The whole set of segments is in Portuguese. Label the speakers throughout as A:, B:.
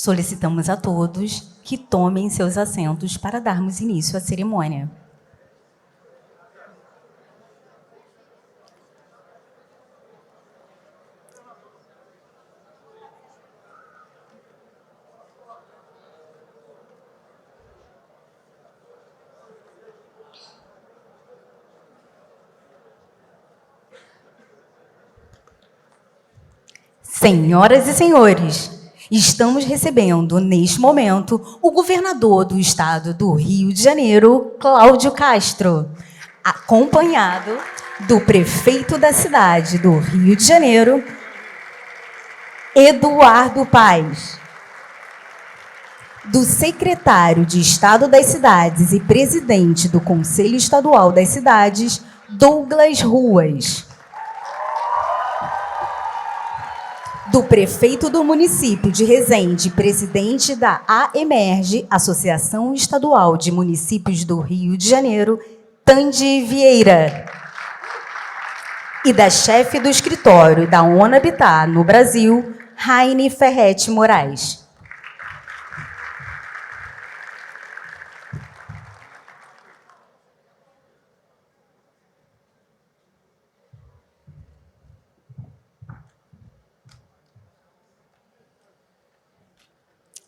A: Solicitamos a todos que tomem seus assentos para darmos início à cerimônia. Senhoras e senhores, estamos recebendo, neste momento, o governador do estado do Rio de Janeiro, Cláudio Castro, acompanhado do prefeito da cidade do Rio de Janeiro, Eduardo Paes, do secretário de Estado das Cidades e presidente do Conselho Estadual das Cidades, Douglas Ruas, do prefeito do município de Resende, presidente da AEMERGE, Associação Estadual de Municípios do Rio de Janeiro, Tandi Vieira, e da chefe do escritório da ONU Habitat no Brasil, Raine Ferretti Moraes.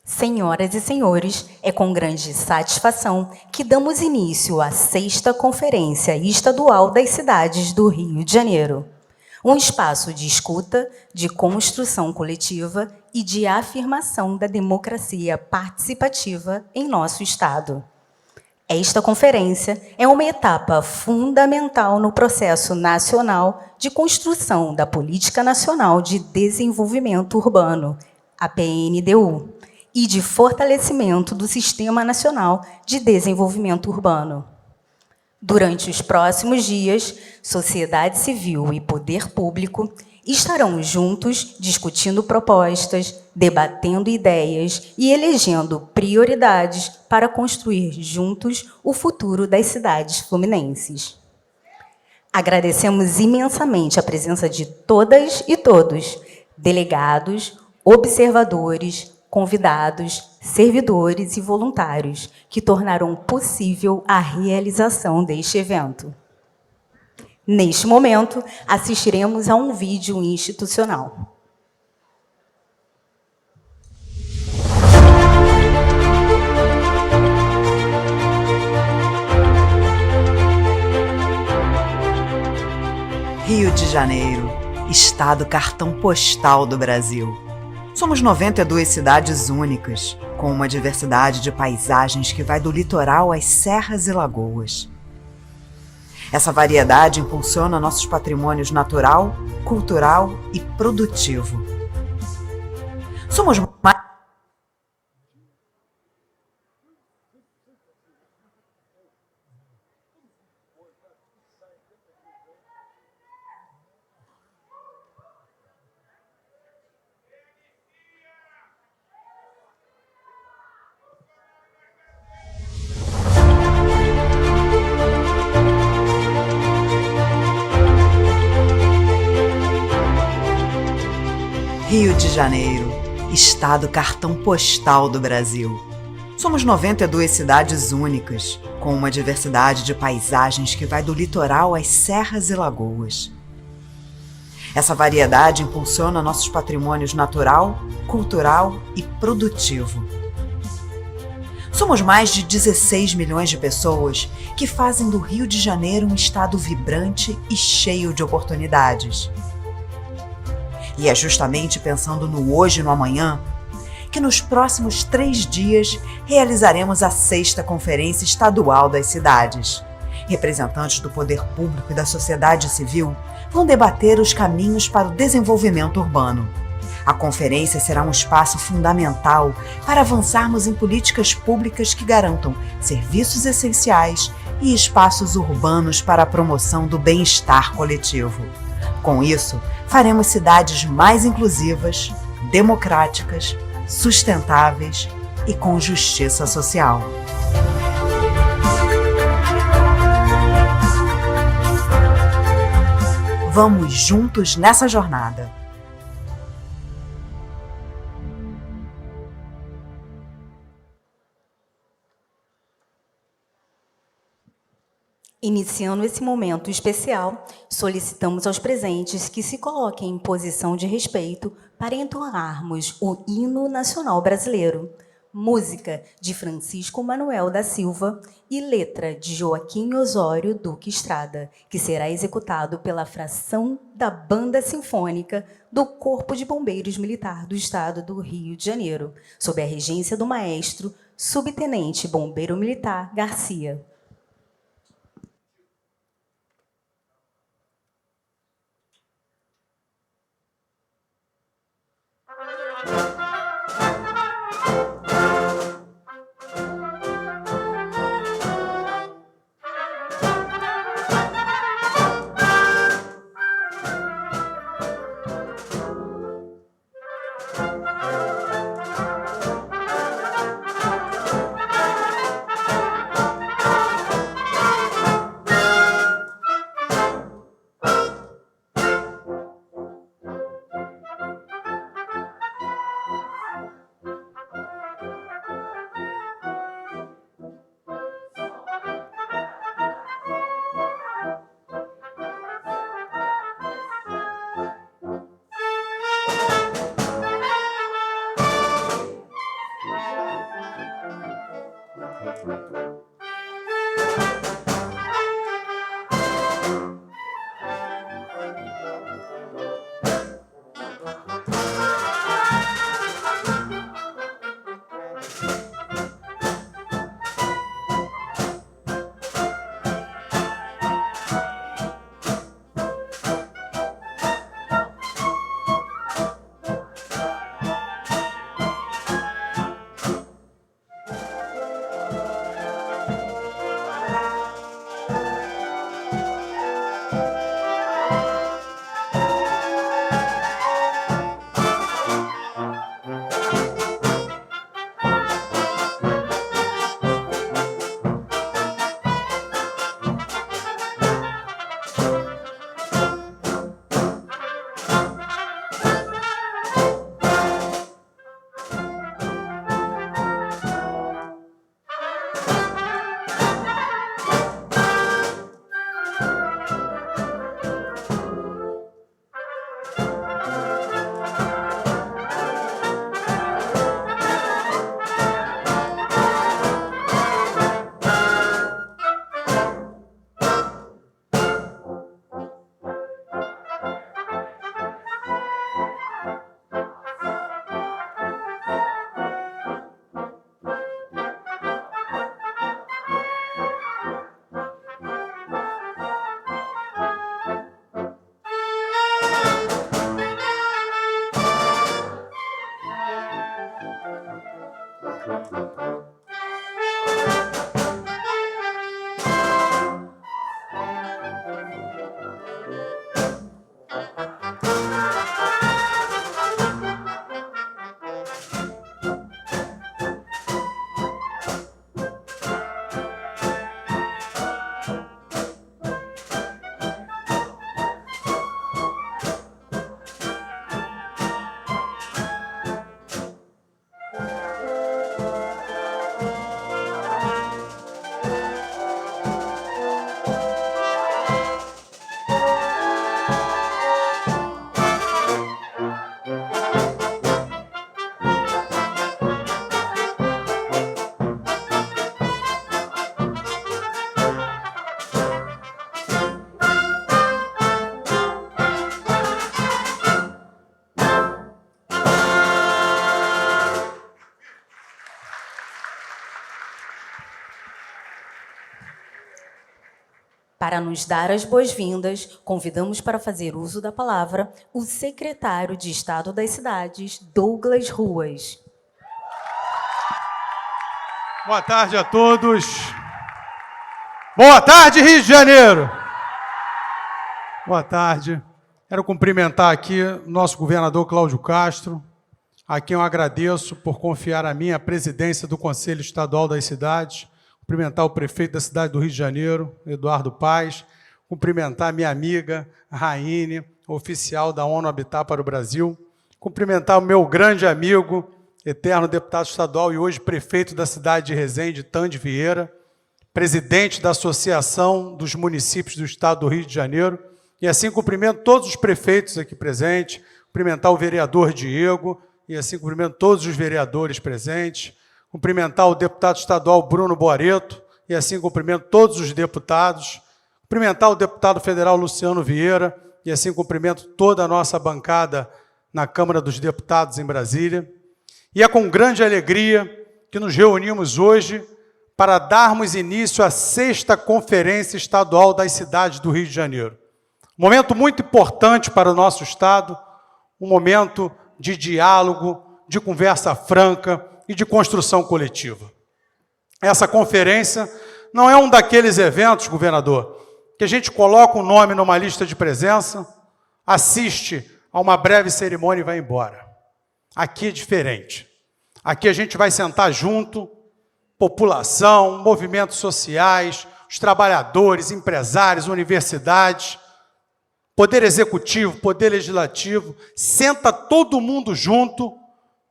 A: Senhoras e senhores, é com grande satisfação que damos início à 6ª Conferência Estadual das Cidades do Rio de Janeiro, um espaço de escuta, de construção coletiva e de afirmação da democracia participativa em nosso Estado. Esta conferência é uma etapa fundamental no processo nacional de construção da Política Nacional de Desenvolvimento Urbano, a PNDU, e de fortalecimento do Sistema Nacional de Desenvolvimento Urbano. Durante os próximos dias, sociedade civil e poder público estarão juntos discutindo propostas, debatendo ideias e elegendo prioridades para construir juntos o futuro das cidades fluminenses. Agradecemos imensamente a presença de todas e todos, delegados, observadores, convidados, servidores e voluntários que tornaram possível a realização deste evento. Neste momento, assistiremos a um vídeo institucional.
B: Rio de Janeiro, estado cartão postal do Brasil. Somos 92 cidades únicas, com uma diversidade de paisagens que vai do litoral às serras e lagoas. Essa variedade impulsiona nossos patrimônios natural, cultural e produtivo. Somos mais... Rio de Janeiro, estado cartão postal do Brasil. Somos 92 cidades únicas, com uma diversidade de paisagens que vai do litoral às serras e lagoas. Essa variedade impulsiona nossos patrimônios natural, cultural e produtivo. Somos mais de 16 milhões de pessoas que fazem do Rio de Janeiro um estado vibrante e cheio de oportunidades. E é justamente pensando no hoje e no amanhã que nos próximos 3 dias realizaremos a 6ª Conferência Estadual das Cidades. Representantes do poder público e da sociedade civil vão debater os caminhos para o desenvolvimento urbano. A conferência será um espaço fundamental para avançarmos em políticas públicas que garantam serviços essenciais e espaços urbanos para a promoção do bem-estar coletivo. Com isso, faremos cidades mais inclusivas, democráticas, sustentáveis e com justiça social. Vamos juntos nessa jornada.
A: Iniciando esse momento especial, solicitamos aos presentes que se coloquem em posição de respeito para entoarmos o Hino Nacional Brasileiro, música de Francisco Manuel da Silva e letra de Joaquim Osório Duque Estrada, que será executado pela fração da Banda Sinfônica do Corpo de Bombeiros Militar do Estado do Rio de Janeiro, sob a regência do maestro Subtenente Bombeiro Militar Garcia. Para nos dar as boas-vindas, convidamos para fazer uso da palavra o secretário de Estado das Cidades, Douglas Ruas.
C: Boa tarde a todos. Boa tarde, Rio de Janeiro. Boa tarde. Quero cumprimentar aqui o nosso governador Cláudio Castro, a quem eu agradeço por confiar a mim a presidência do Conselho Estadual das Cidades. Cumprimentar o prefeito da cidade do Rio de Janeiro, Eduardo Paes. Cumprimentar minha amiga, Raine, oficial da ONU Habitat para o Brasil. Cumprimentar o meu grande amigo, eterno deputado estadual e hoje prefeito da cidade de Resende, Tande Vieira. presidente da Associação dos Municípios do Estado do Rio de Janeiro, e assim cumprimento todos os prefeitos aqui presentes, cumprimentar o vereador Diego, e assim cumprimento todos os vereadores presentes, cumprimentar o deputado estadual Bruno Boareto, e assim cumprimento todos os deputados, cumprimentar o deputado federal Luciano Vieira, e assim cumprimento toda a nossa bancada na Câmara dos Deputados em Brasília. E é com grande alegria que nos reunimos hoje para darmos início à 6ª Conferência Estadual das Cidades do Rio de Janeiro. Um momento muito importante para o nosso Estado, um momento de diálogo, de conversa franca e de construção coletiva. Essa conferência não é um daqueles eventos, governador, que a gente coloca um nome numa lista de presença, assiste a uma breve cerimônia e vai embora. Aqui é diferente. Aqui a gente vai sentar junto, população, movimentos sociais, os trabalhadores, empresários, universidades, Poder Executivo, Poder Legislativo, senta todo mundo junto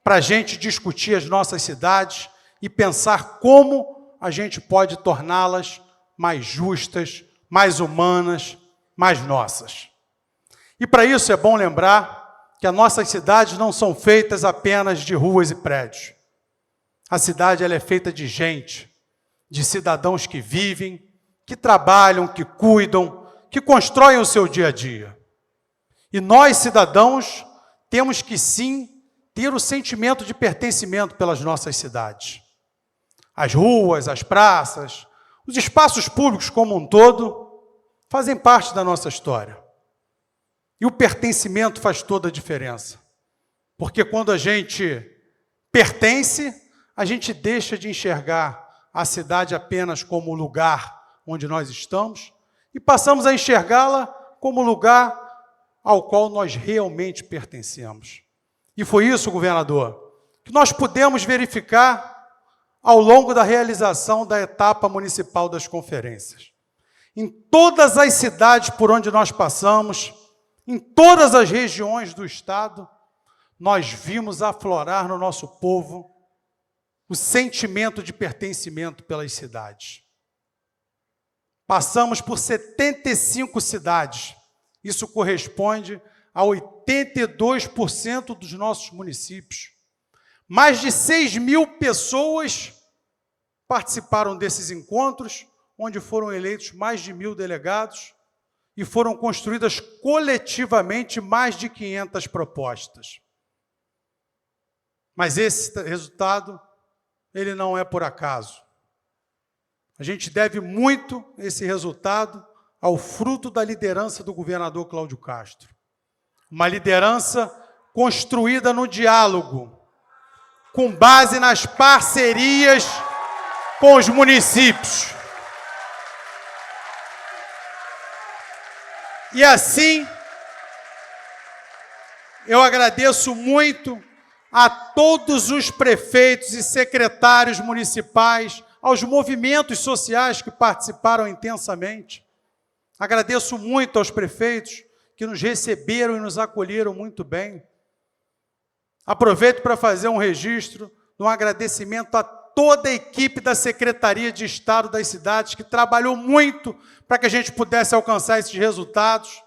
C: para a gente discutir as nossas cidades e pensar como a gente pode torná-las mais justas, mais humanas, mais nossas. E para isso é bom lembrar que as nossas cidades não são feitas apenas de ruas e prédios. A cidade ela é feita de gente, de cidadãos que vivem, que trabalham, que cuidam, que constroem o seu dia a dia. E nós, cidadãos, temos que sim ter o sentimento de pertencimento pelas nossas cidades. As ruas, as praças, os espaços públicos como um todo fazem parte da nossa história. E o pertencimento faz toda a diferença. Porque quando a gente pertence, a gente deixa de enxergar a cidade apenas como o lugar onde nós estamos e passamos a enxergá-la como o lugar ao qual nós realmente pertencemos. E foi isso, governador, que nós pudemos verificar ao longo da realização da etapa municipal das conferências. Em todas as cidades por onde nós passamos, em todas as regiões do Estado, nós vimos aflorar no nosso povo o sentimento de pertencimento pelas cidades. Passamos por 75 cidades. Isso corresponde a 82% dos nossos municípios. Mais de 6.000 pessoas participaram desses encontros, onde foram eleitos mais de 1.000 delegados e foram construídas coletivamente mais de 500 propostas. Mas esse resultado, ele não é por acaso. A gente deve muito esse resultado ao fruto da liderança do governador Cláudio Castro. Uma liderança construída no diálogo, com base nas parcerias com os municípios. E assim, eu agradeço muito a todos os prefeitos e secretários municipais, aos movimentos sociais que participaram intensamente. Agradeço muito aos prefeitos que nos receberam e nos acolheram muito bem. Aproveito para fazer um registro de um agradecimento a toda a equipe da Secretaria de Estado das Cidades, que trabalhou muito para que a gente pudesse alcançar esses resultados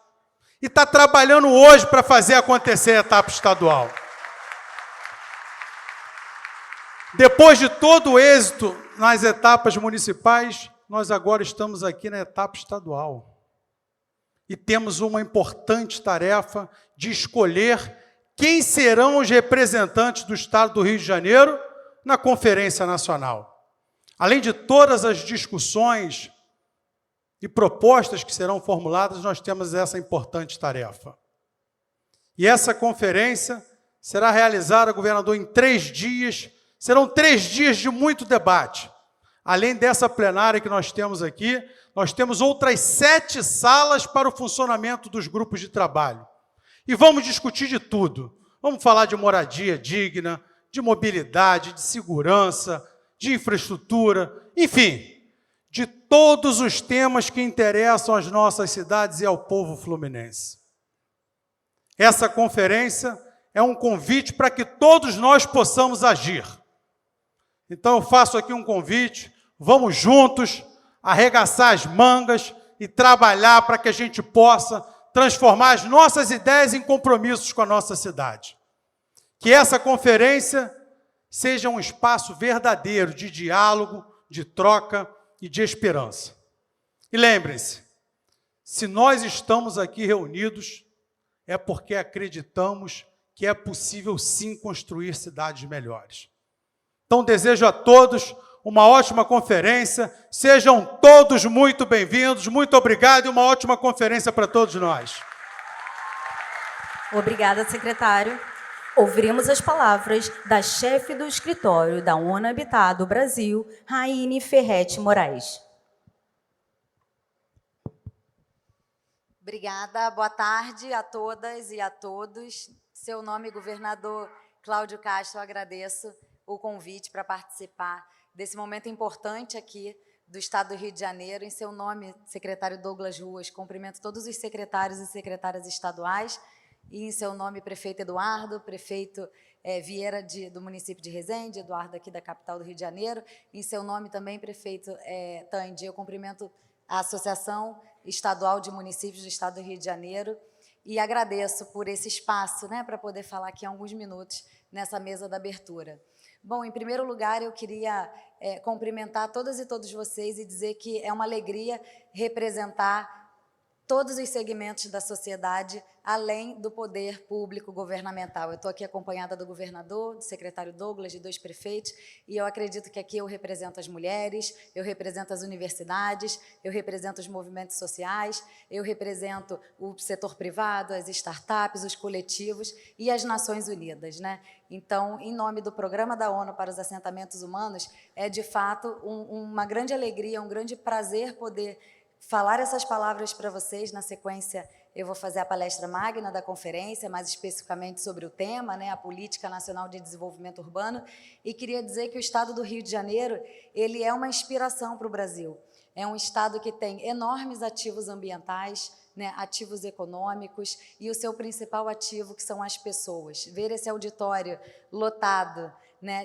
C: e está trabalhando hoje para fazer acontecer a etapa estadual. Depois de todo o êxito nas etapas municipais, nós agora estamos aqui na etapa estadual. E temos uma importante tarefa de escolher quem serão os representantes do Estado do Rio de Janeiro na Conferência Nacional. Além de todas as discussões e propostas que serão formuladas, nós temos essa importante tarefa. E essa conferência será realizada, governador, em 3 dias. Serão 3 dias de muito debate. Além dessa plenária que nós temos aqui, nós temos outras 7 salas para o funcionamento dos grupos de trabalho. E vamos discutir de tudo. Vamos falar de moradia digna, de mobilidade, de segurança, de infraestrutura, enfim, de todos os temas que interessam às nossas cidades e ao povo fluminense. Essa conferência é um convite para que todos nós possamos agir. Então eu faço aqui um convite, vamos juntos, arregaçar as mangas e trabalhar para que a gente possa transformar as nossas ideias em compromissos com a nossa cidade. Que essa conferência seja um espaço verdadeiro de diálogo, de troca e de esperança. E lembrem-se, se nós estamos aqui reunidos, é porque acreditamos que é possível sim construir cidades melhores. Então, desejo a todos uma ótima conferência, sejam todos muito bem-vindos, muito obrigado e uma ótima conferência para todos nós.
A: Obrigada, secretário. Ouviremos as palavras da chefe do escritório da ONU Habitat do Brasil, Raine Ferretti Moraes.
D: Obrigada, boa tarde a todas e a todos. Seu nome, governador Cláudio Castro, eu agradeço o convite para participar desse momento importante aqui do Estado do Rio de Janeiro. Em seu nome, secretário Douglas Ruas, cumprimento todos os secretários e secretárias estaduais, e em seu nome, prefeito Eduardo, prefeito Vieira do município de Resende, Eduardo aqui da capital do Rio de Janeiro, em seu nome também, prefeito Tandi, eu cumprimento a Associação Estadual de Municípios do Estado do Rio de Janeiro e agradeço por esse espaço, para poder falar aqui alguns minutos nessa mesa da abertura. Bom, em primeiro lugar, eu queria cumprimentar todas e todos vocês e dizer que é uma alegria representar todos os segmentos da sociedade, além do poder público governamental. Eu estou aqui acompanhada do governador, do secretário Douglas, de 2 prefeitos, e eu acredito que aqui eu represento as mulheres, eu represento as universidades, eu represento os movimentos sociais, eu represento o setor privado, as startups, os coletivos e as Nações Unidas, Então, em nome do Programa da ONU para os Assentamentos Humanos, é de fato uma grande alegria, um grande prazer poder falar essas palavras para vocês. Na sequência, eu vou fazer a palestra magna da conferência, mais especificamente sobre o tema, a Política Nacional de Desenvolvimento Urbano, e queria dizer que o Estado do Rio de Janeiro, ele é uma inspiração para o Brasil. É um estado que tem enormes ativos ambientais, ativos econômicos e o seu principal ativo, que são as pessoas. Ver esse auditório lotado,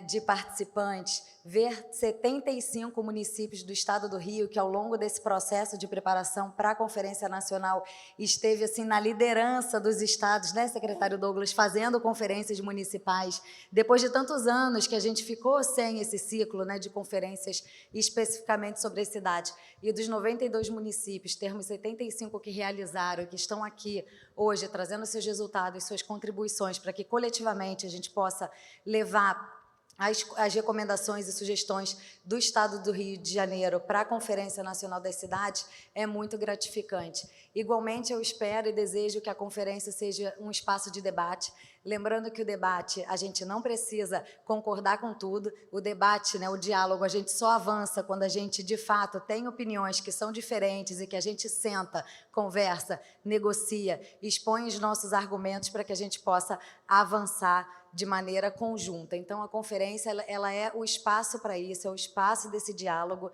D: de participantes, ver 75 municípios do Estado do Rio, que ao longo desse processo de preparação para a Conferência Nacional esteve assim na liderança dos estados, secretário Douglas, fazendo conferências municipais, depois de tantos anos que a gente ficou sem esse ciclo de conferências especificamente sobre a cidade. E dos 92 municípios, termos 75 que realizaram e que estão aqui hoje trazendo seus resultados, suas contribuições, para que coletivamente a gente possa levar as recomendações e sugestões do Estado do Rio de Janeiro para a Conferência Nacional das Cidades é muito gratificante. Igualmente, eu espero e desejo que a conferência seja um espaço de debate, lembrando que o debate, a gente não precisa concordar com tudo, o debate, o diálogo, a gente só avança quando a gente, de fato, tem opiniões que são diferentes e que a gente senta, conversa, negocia, expõe os nossos argumentos para que a gente possa avançar de maneira conjunta. Então, a conferência ela é o espaço para isso, é o espaço desse diálogo,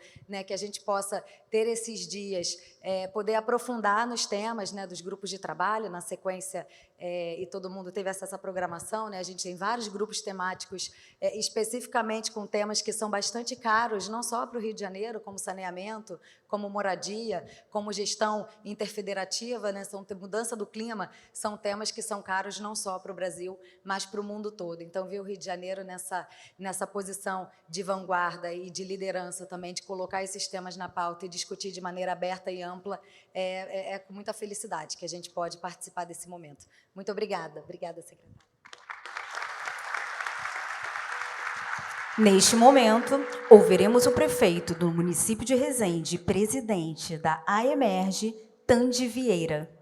D: que a gente possa ter esses dias, poder aprofundar nos temas dos grupos de trabalho, na sequência, e todo mundo teve acesso à programação, a gente tem vários grupos temáticos, especificamente com temas que são bastante caros, não só para o Rio de Janeiro, como saneamento, como moradia, como gestão interfederativa, são mudança do clima, são temas que são caros não só para o Brasil, mas para o mundo todo. Então, ver o Rio de Janeiro nessa posição de vanguarda e de liderança também, de colocar esses temas na pauta e discutir de maneira aberta e ampla, é com muita felicidade que a gente pode participar desse momento. Muito obrigada. Obrigada, secretária.
A: Neste momento, ouviremos o prefeito do município de Resende, presidente da AEMERGE, Tandi Vieira.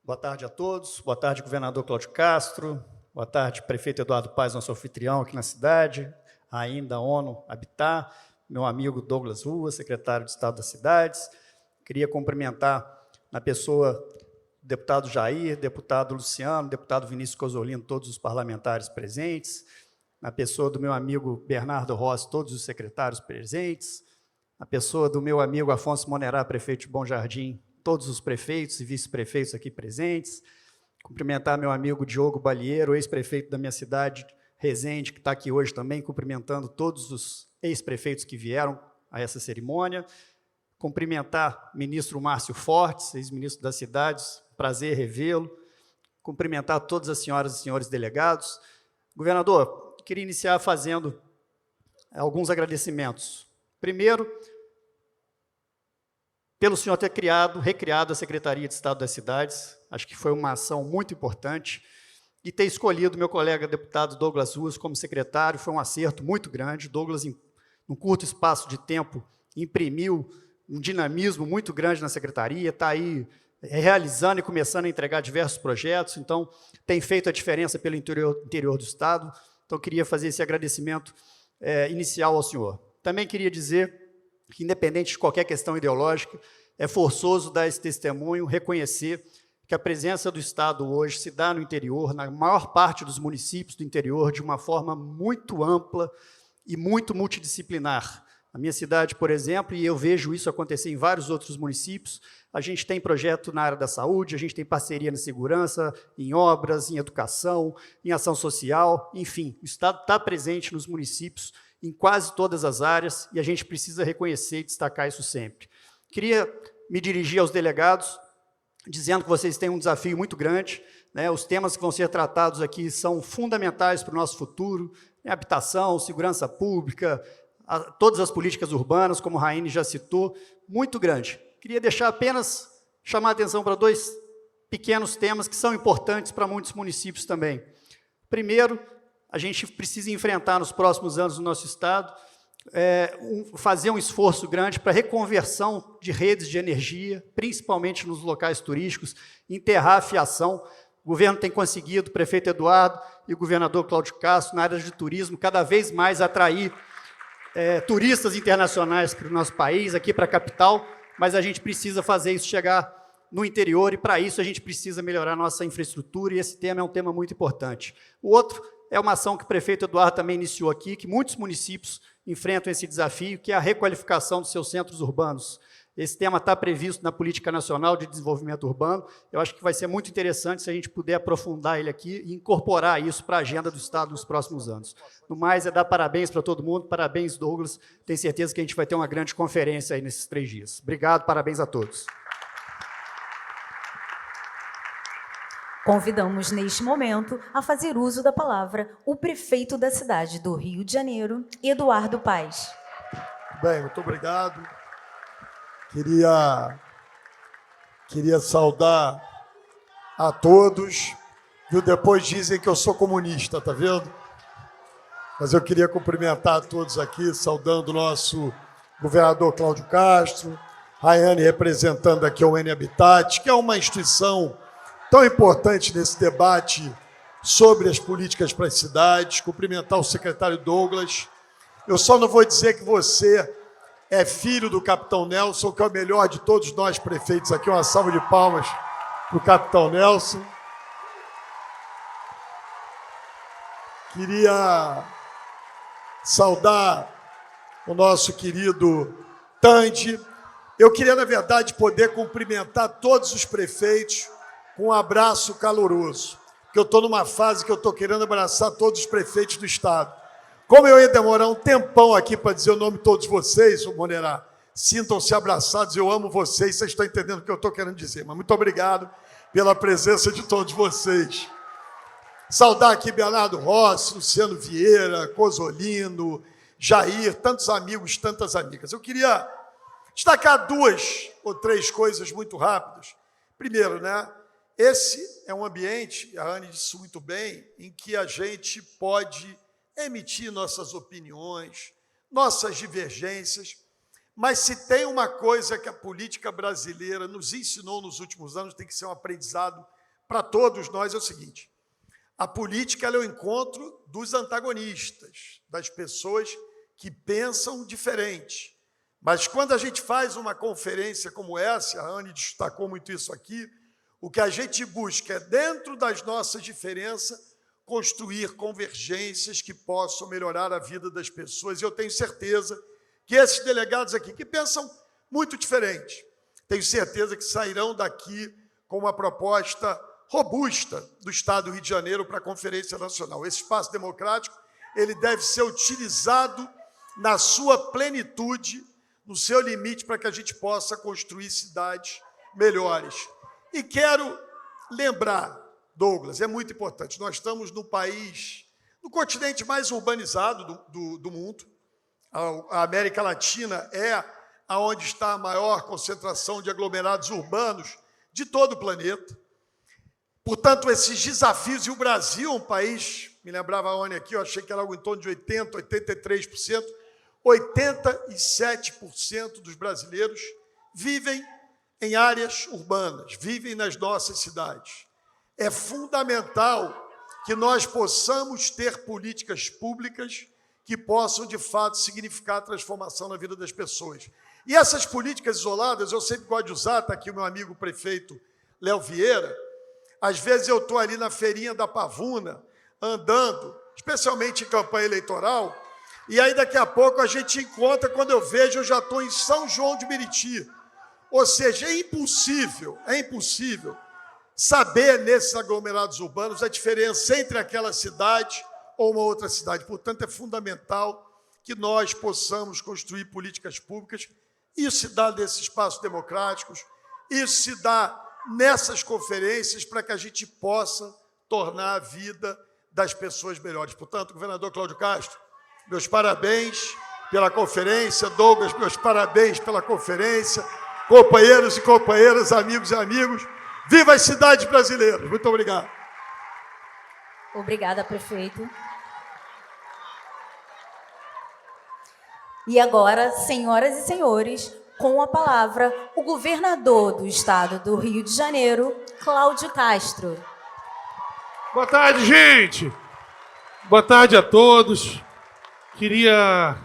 E: Boa tarde a todos. Boa tarde, governador Cláudio Castro. Boa tarde, prefeito Eduardo Paes, nosso anfitrião aqui na cidade, ainda ONU Habitat, meu amigo Douglas Ruas, secretário de Estado das Cidades. Queria cumprimentar na pessoa do deputado Jair, deputado Luciano, deputado Vinícius Cosolino, todos os parlamentares presentes, na pessoa do meu amigo Bernardo Rossi, todos os secretários presentes, na pessoa do meu amigo Afonso Monerá, prefeito de Bom Jardim, todos os prefeitos e vice-prefeitos aqui presentes, cumprimentar meu amigo Diogo Balieiro, ex-prefeito da minha cidade, Rezende, que está aqui hoje também, cumprimentando todos os ex-prefeitos que vieram a essa cerimônia. Cumprimentar o ministro Márcio Fortes, ex-ministro das cidades, prazer revê-lo. Cumprimentar todas as senhoras e senhores delegados. Governador, queria iniciar fazendo alguns agradecimentos. Primeiro, pelo senhor ter recriado a Secretaria de Estado das Cidades, acho que foi uma ação muito importante, e ter escolhido meu colega deputado Douglas Ruas como secretário, foi um acerto muito grande. Douglas, em um curto espaço de tempo, imprimiu um dinamismo muito grande na secretaria, está aí realizando e começando a entregar diversos projetos, então tem feito a diferença pelo interior do Estado. Então, queria fazer esse agradecimento inicial ao senhor. Também queria dizer que, independente de qualquer questão ideológica, é forçoso dar esse testemunho, reconhecer que a presença do Estado hoje se dá no interior, na maior parte dos municípios do interior, de uma forma muito ampla e muito multidisciplinar. A minha cidade, por exemplo, e eu vejo isso acontecer em vários outros municípios, a gente tem projeto na área da saúde, a gente tem parceria na segurança, em obras, em educação, em ação social, enfim, o Estado está presente nos municípios, em quase todas as áreas, e a gente precisa reconhecer e destacar isso sempre. Queria me dirigir aos delegados, dizendo que vocês têm um desafio muito grande, né? Os temas que vão ser tratados aqui são fundamentais para o nosso futuro, habitação, segurança pública, todas as políticas urbanas, como a Raine já citou, muito grande. Queria chamar a atenção para dois pequenos temas que são importantes para muitos municípios também. Primeiro, a gente precisa enfrentar nos próximos anos no nosso Estado, fazer um esforço grande para a reconversão de redes de energia, principalmente nos locais turísticos, enterrar a fiação. O governo tem conseguido, o prefeito Eduardo e o governador Cláudio Castro, na área de turismo, cada vez mais atrair turistas internacionais para o nosso país, aqui para a capital, mas a gente precisa fazer isso chegar no interior, e para isso a gente precisa melhorar a nossa infraestrutura, e esse tema é um tema muito importante. O outro é uma ação que o prefeito Eduardo também iniciou aqui, que muitos municípios enfrentam esse desafio, que é a requalificação dos seus centros urbanos. Esse tema está previsto na Política Nacional de Desenvolvimento Urbano. Eu acho que vai ser muito interessante se a gente puder aprofundar ele aqui e incorporar isso para a agenda do Estado nos próximos anos. No mais, dar parabéns para todo mundo, parabéns, Douglas. Tenho certeza que a gente vai ter uma grande conferência aí nesses 3 dias. Obrigado, parabéns a todos.
A: Convidamos, neste momento, a fazer uso da palavra o prefeito da cidade do Rio de Janeiro, Eduardo Paes.
F: Bem, muito obrigado. Queria saudar a todos, viu? Depois dizem que eu sou comunista, tá vendo? Mas eu queria cumprimentar a todos aqui, saudando o nosso governador Cláudio Castro, Raiane representando aqui o Eni Habitat, que é uma instituição tão importante nesse debate sobre as políticas para as cidades, cumprimentar o secretário Douglas. Eu só não vou dizer que você é filho do capitão Nelson, que é o melhor de todos nós prefeitos aqui. Uma salva de palmas para o capitão Nelson. Queria saudar o nosso querido Tandy. Eu queria, na verdade, poder cumprimentar todos os prefeitos com um abraço caloroso, porque eu estou numa fase que eu estou querendo abraçar todos os prefeitos do Estado. Como eu ia demorar um tempão aqui para dizer o nome de todos vocês, Monerá, sintam-se abraçados, eu amo vocês, vocês estão entendendo o que eu estou querendo dizer, mas muito obrigado pela presença de todos vocês. Saudar aqui Bernardo Rossi, Luciano Vieira, Cosolino, Jair, tantos amigos, tantas amigas. Eu queria destacar 2 ou 3 coisas muito rápidas. Primeiro, né? Esse é um ambiente, a Anne disse muito bem, em que a gente pode emitir nossas opiniões, nossas divergências, mas se tem uma coisa que a política brasileira nos ensinou nos últimos anos, tem que ser um aprendizado para todos nós, é o seguinte: a política é o encontro dos antagonistas, das pessoas que pensam diferente. Mas quando a gente faz uma conferência como essa, a Anne destacou muito isso aqui, o que a gente busca é, dentro das nossas diferenças, construir convergências que possam melhorar a vida das pessoas. E eu tenho certeza que esses delegados aqui, que pensam muito diferente, tenho certeza que sairão daqui com uma proposta robusta do Estado do Rio de Janeiro para a Conferência Nacional. Esse espaço democrático ele deve ser utilizado na sua plenitude, no seu limite, para que a gente possa construir cidades melhores. E quero lembrar, Douglas, é muito importante, nós estamos no país, no continente mais urbanizado do mundo. A América Latina é onde está a maior concentração de aglomerados urbanos de todo o planeta. Portanto, esses desafios, e o Brasil é um país, me lembrava a ONU aqui, eu achei que era algo em torno de 80%, 83%, 87% dos brasileiros vivem em áreas urbanas, vivem nas nossas cidades. É fundamental que nós possamos ter políticas públicas que possam, de fato, significar a transformação na vida das pessoas. E essas políticas isoladas, eu sempre gosto de usar, está aqui o meu amigo prefeito Léo Vieira, às vezes eu estou ali na feirinha da Pavuna, andando, especialmente em campanha eleitoral, e aí daqui a pouco a gente encontra, quando eu vejo, eu já estou em São João de Meriti. Ou seja, é impossível saber nesses aglomerados urbanos a diferença entre aquela cidade ou uma outra cidade. Portanto, é fundamental que nós possamos construir políticas públicas. Isso se dá nesses espaços democráticos, isso se dá nessas conferências para que a gente possa tornar a vida das pessoas melhores. Portanto, governador Cláudio Castro, meus parabéns pela conferência. Douglas, meus parabéns pela conferência. Companheiros e companheiras, amigos e amigos, viva as cidades brasileiras. Muito obrigado.
A: Obrigada, prefeito. E agora, senhoras e senhores, com a palavra, o governador do estado do Rio de Janeiro, Cláudio Castro.
G: Boa tarde, gente. Boa tarde a todos. Queria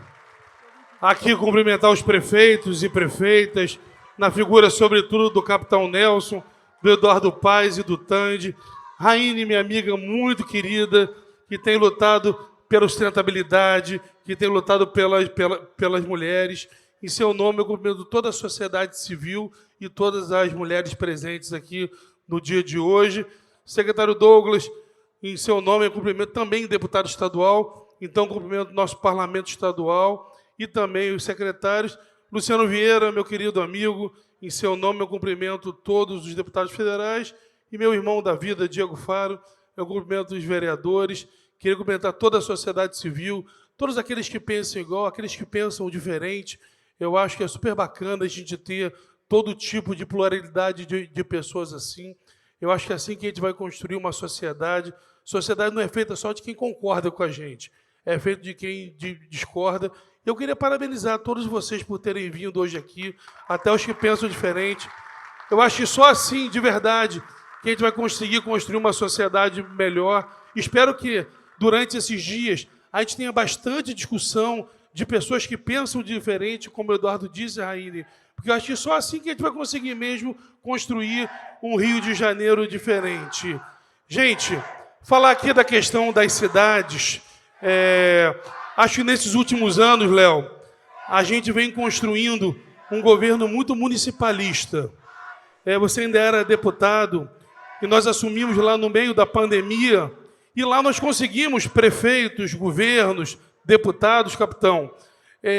G: aqui cumprimentar os prefeitos e prefeitas, na figura, sobretudo, do capitão Nelson, do Eduardo Paes e do Tande. Raine, minha amiga muito querida, que tem lutado pela sustentabilidade, que tem lutado pelas mulheres. Em seu nome, eu cumprimento toda a sociedade civil e todas as mulheres presentes aqui no dia de hoje. Secretário Douglas, em seu nome, eu cumprimento também o deputado estadual, então cumprimento o nosso parlamento estadual e também os secretários. Luciano Vieira, meu querido amigo, em seu nome eu cumprimento todos os deputados federais e meu irmão da vida, Diego Faro, eu cumprimento os vereadores, queria cumprimentar toda a sociedade civil, todos aqueles que pensam igual, aqueles que pensam diferente. Eu acho que é super bacana a gente ter todo tipo de pluralidade de pessoas assim. Eu acho que é assim que a gente vai construir uma sociedade. Sociedade não é feita só de quem concorda com a gente, é feita de quem discorda. Eu queria parabenizar todos vocês por terem vindo hoje aqui, até os que pensam diferente. Eu acho que só assim, de verdade, que a gente vai conseguir construir uma sociedade melhor. Espero que, durante esses dias, a gente tenha bastante discussão de pessoas que pensam diferente, como o Eduardo disse, Raine, porque eu acho que só assim que a gente vai conseguir mesmo construir um Rio de Janeiro diferente. Gente, falar aqui da questão das cidades, acho que nesses últimos anos, Léo, a gente vem construindo um governo muito municipalista. Você ainda era deputado e nós assumimos lá no meio da pandemia e lá nós conseguimos prefeitos, governos, deputados, capitão,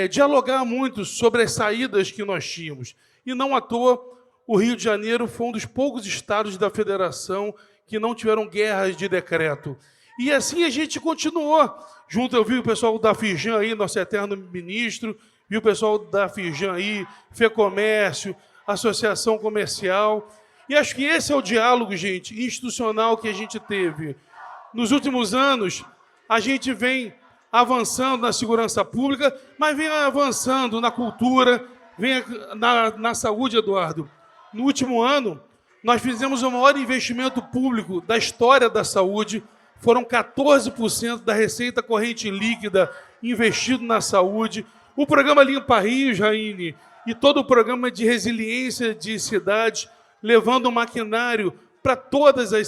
G: dialogar muito sobre as saídas que nós tínhamos. E não à toa, o Rio de Janeiro foi um dos poucos estados da federação que não tiveram guerras de decreto. E assim a gente continuou. Junto, eu vi o pessoal da Firjan aí, nosso eterno ministro, vi o pessoal da Firjan aí, FEComércio, Associação Comercial. E acho que esse é o diálogo, gente, institucional que a gente teve. Nos últimos anos, a gente vem avançando na segurança pública, mas vem avançando na cultura, vem na saúde, Eduardo. No último ano, nós fizemos o maior investimento público da história da saúde, foram 14% da receita corrente líquida investido na saúde. O programa Limpa Rio, Raine, e todo o programa de resiliência de cidades, levando o maquinário para todas as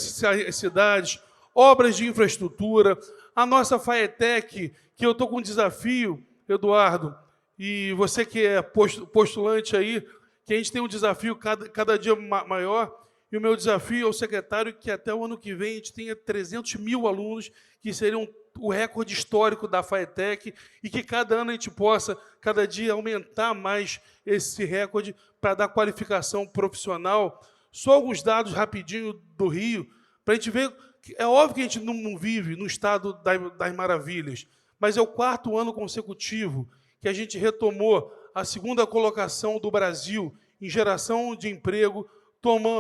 G: cidades, obras de infraestrutura, a nossa FAETEC, que eu estou com um desafio, Eduardo, e você que é postulante aí, que a gente tem um desafio cada dia maior. E o meu desafio ao secretário é que até o ano que vem a gente tenha 300 mil alunos, que seriam o recorde histórico da FATEC, e que cada ano a gente possa, cada dia, aumentar mais esse recorde para dar qualificação profissional. Só alguns dados rapidinho do Rio, para a gente ver. É óbvio que a gente não vive no estado das maravilhas, mas é o 4º ano consecutivo que a gente retomou a 2ª colocação do Brasil em geração de emprego,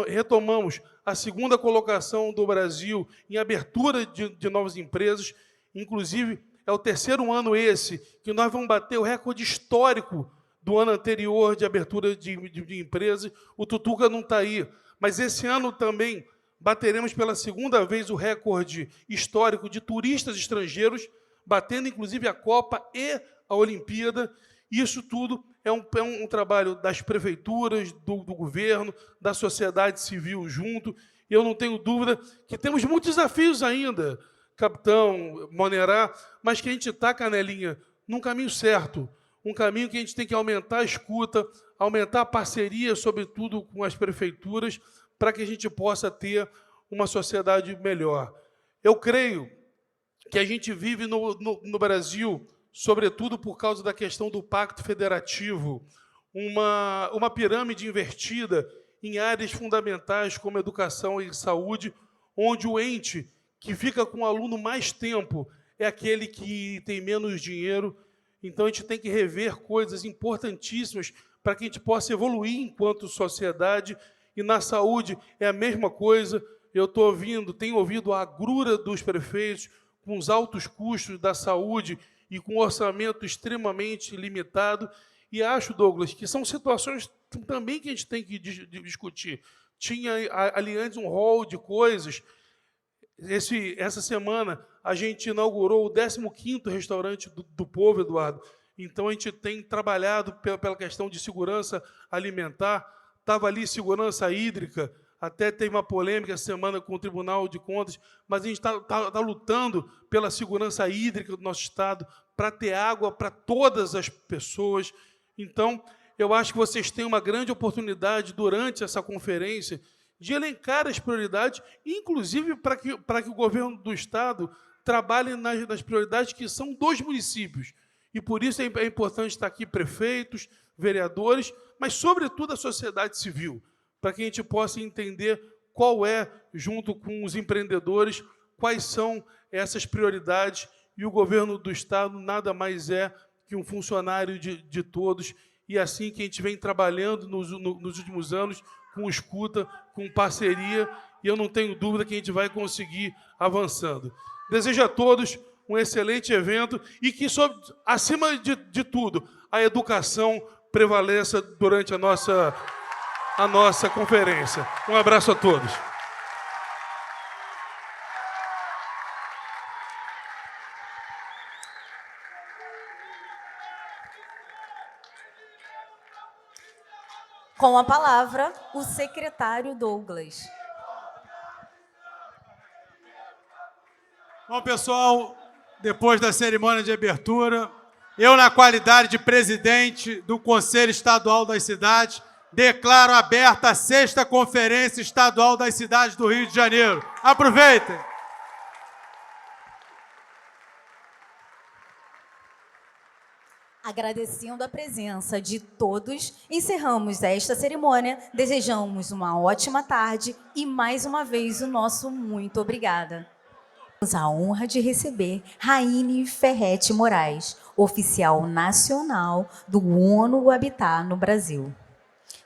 G: retomamos a 2ª colocação do Brasil em abertura de novas empresas. Inclusive, é o 3º ano esse que nós vamos bater o recorde histórico do ano anterior de abertura de empresas. O Tutuca não está aí, mas esse ano também bateremos pela 2ª vez o recorde histórico de turistas estrangeiros, batendo inclusive a Copa e a Olimpíada. Isso tudo é um trabalho das prefeituras, do governo, da sociedade civil junto. E eu não tenho dúvida que temos muitos desafios ainda, capitão Monerá, mas que a gente está, Canelinha, num caminho certo, um caminho que a gente tem que aumentar a escuta, aumentar a parceria, sobretudo com as prefeituras, para que a gente possa ter uma sociedade melhor. Eu creio que a gente vive no Brasil, sobretudo por causa da questão do Pacto Federativo, uma pirâmide invertida em áreas fundamentais como educação e saúde, onde o ente que fica com o aluno mais tempo é aquele que tem menos dinheiro. Então, a gente tem que rever coisas importantíssimas para que a gente possa evoluir enquanto sociedade. E na saúde é a mesma coisa. Eu tenho ouvido a agrura dos prefeitos com os altos custos da saúde e com um orçamento extremamente limitado. E acho, Douglas, que são situações também que a gente tem que discutir. Tinha ali antes um rol de coisas. Essa semana a gente inaugurou o 15º restaurante do povo, Eduardo. Então a gente tem trabalhado pela questão de segurança alimentar. Estava ali segurança hídrica, até teve uma polêmica essa semana com o Tribunal de Contas, mas a gente está lutando pela segurança hídrica do nosso Estado, para ter água para todas as pessoas. Então, eu acho que vocês têm uma grande oportunidade, durante essa conferência, de elencar as prioridades, inclusive para que o governo do Estado trabalhe nas prioridades que são dos municípios. E, por isso, é importante estar aqui prefeitos, vereadores, mas, sobretudo, a sociedade civil, para que a gente possa entender qual é, junto com os empreendedores, quais são essas prioridades. E o governo do Estado nada mais é que um funcionário de todos, e assim que a gente vem trabalhando nos últimos anos, com escuta, com parceria, e eu não tenho dúvida que a gente vai conseguir avançando. Desejo a todos um excelente evento e que, acima de tudo, a educação prevaleça durante a nossa conferência. Um abraço a todos.
A: Com a palavra, o secretário Douglas.
C: Bom, pessoal, depois da cerimônia de abertura, eu, na qualidade de presidente do Conselho Estadual das Cidades, declaro aberta a 6ª Conferência Estadual das Cidades do Rio de Janeiro. Aproveitem!
A: Agradecendo a presença de todos, encerramos esta cerimônia, desejamos uma ótima tarde e, mais uma vez, o nosso muito obrigada. Temos a honra de receber Raine Ferretti Moraes, oficial nacional do ONU Habitat no Brasil,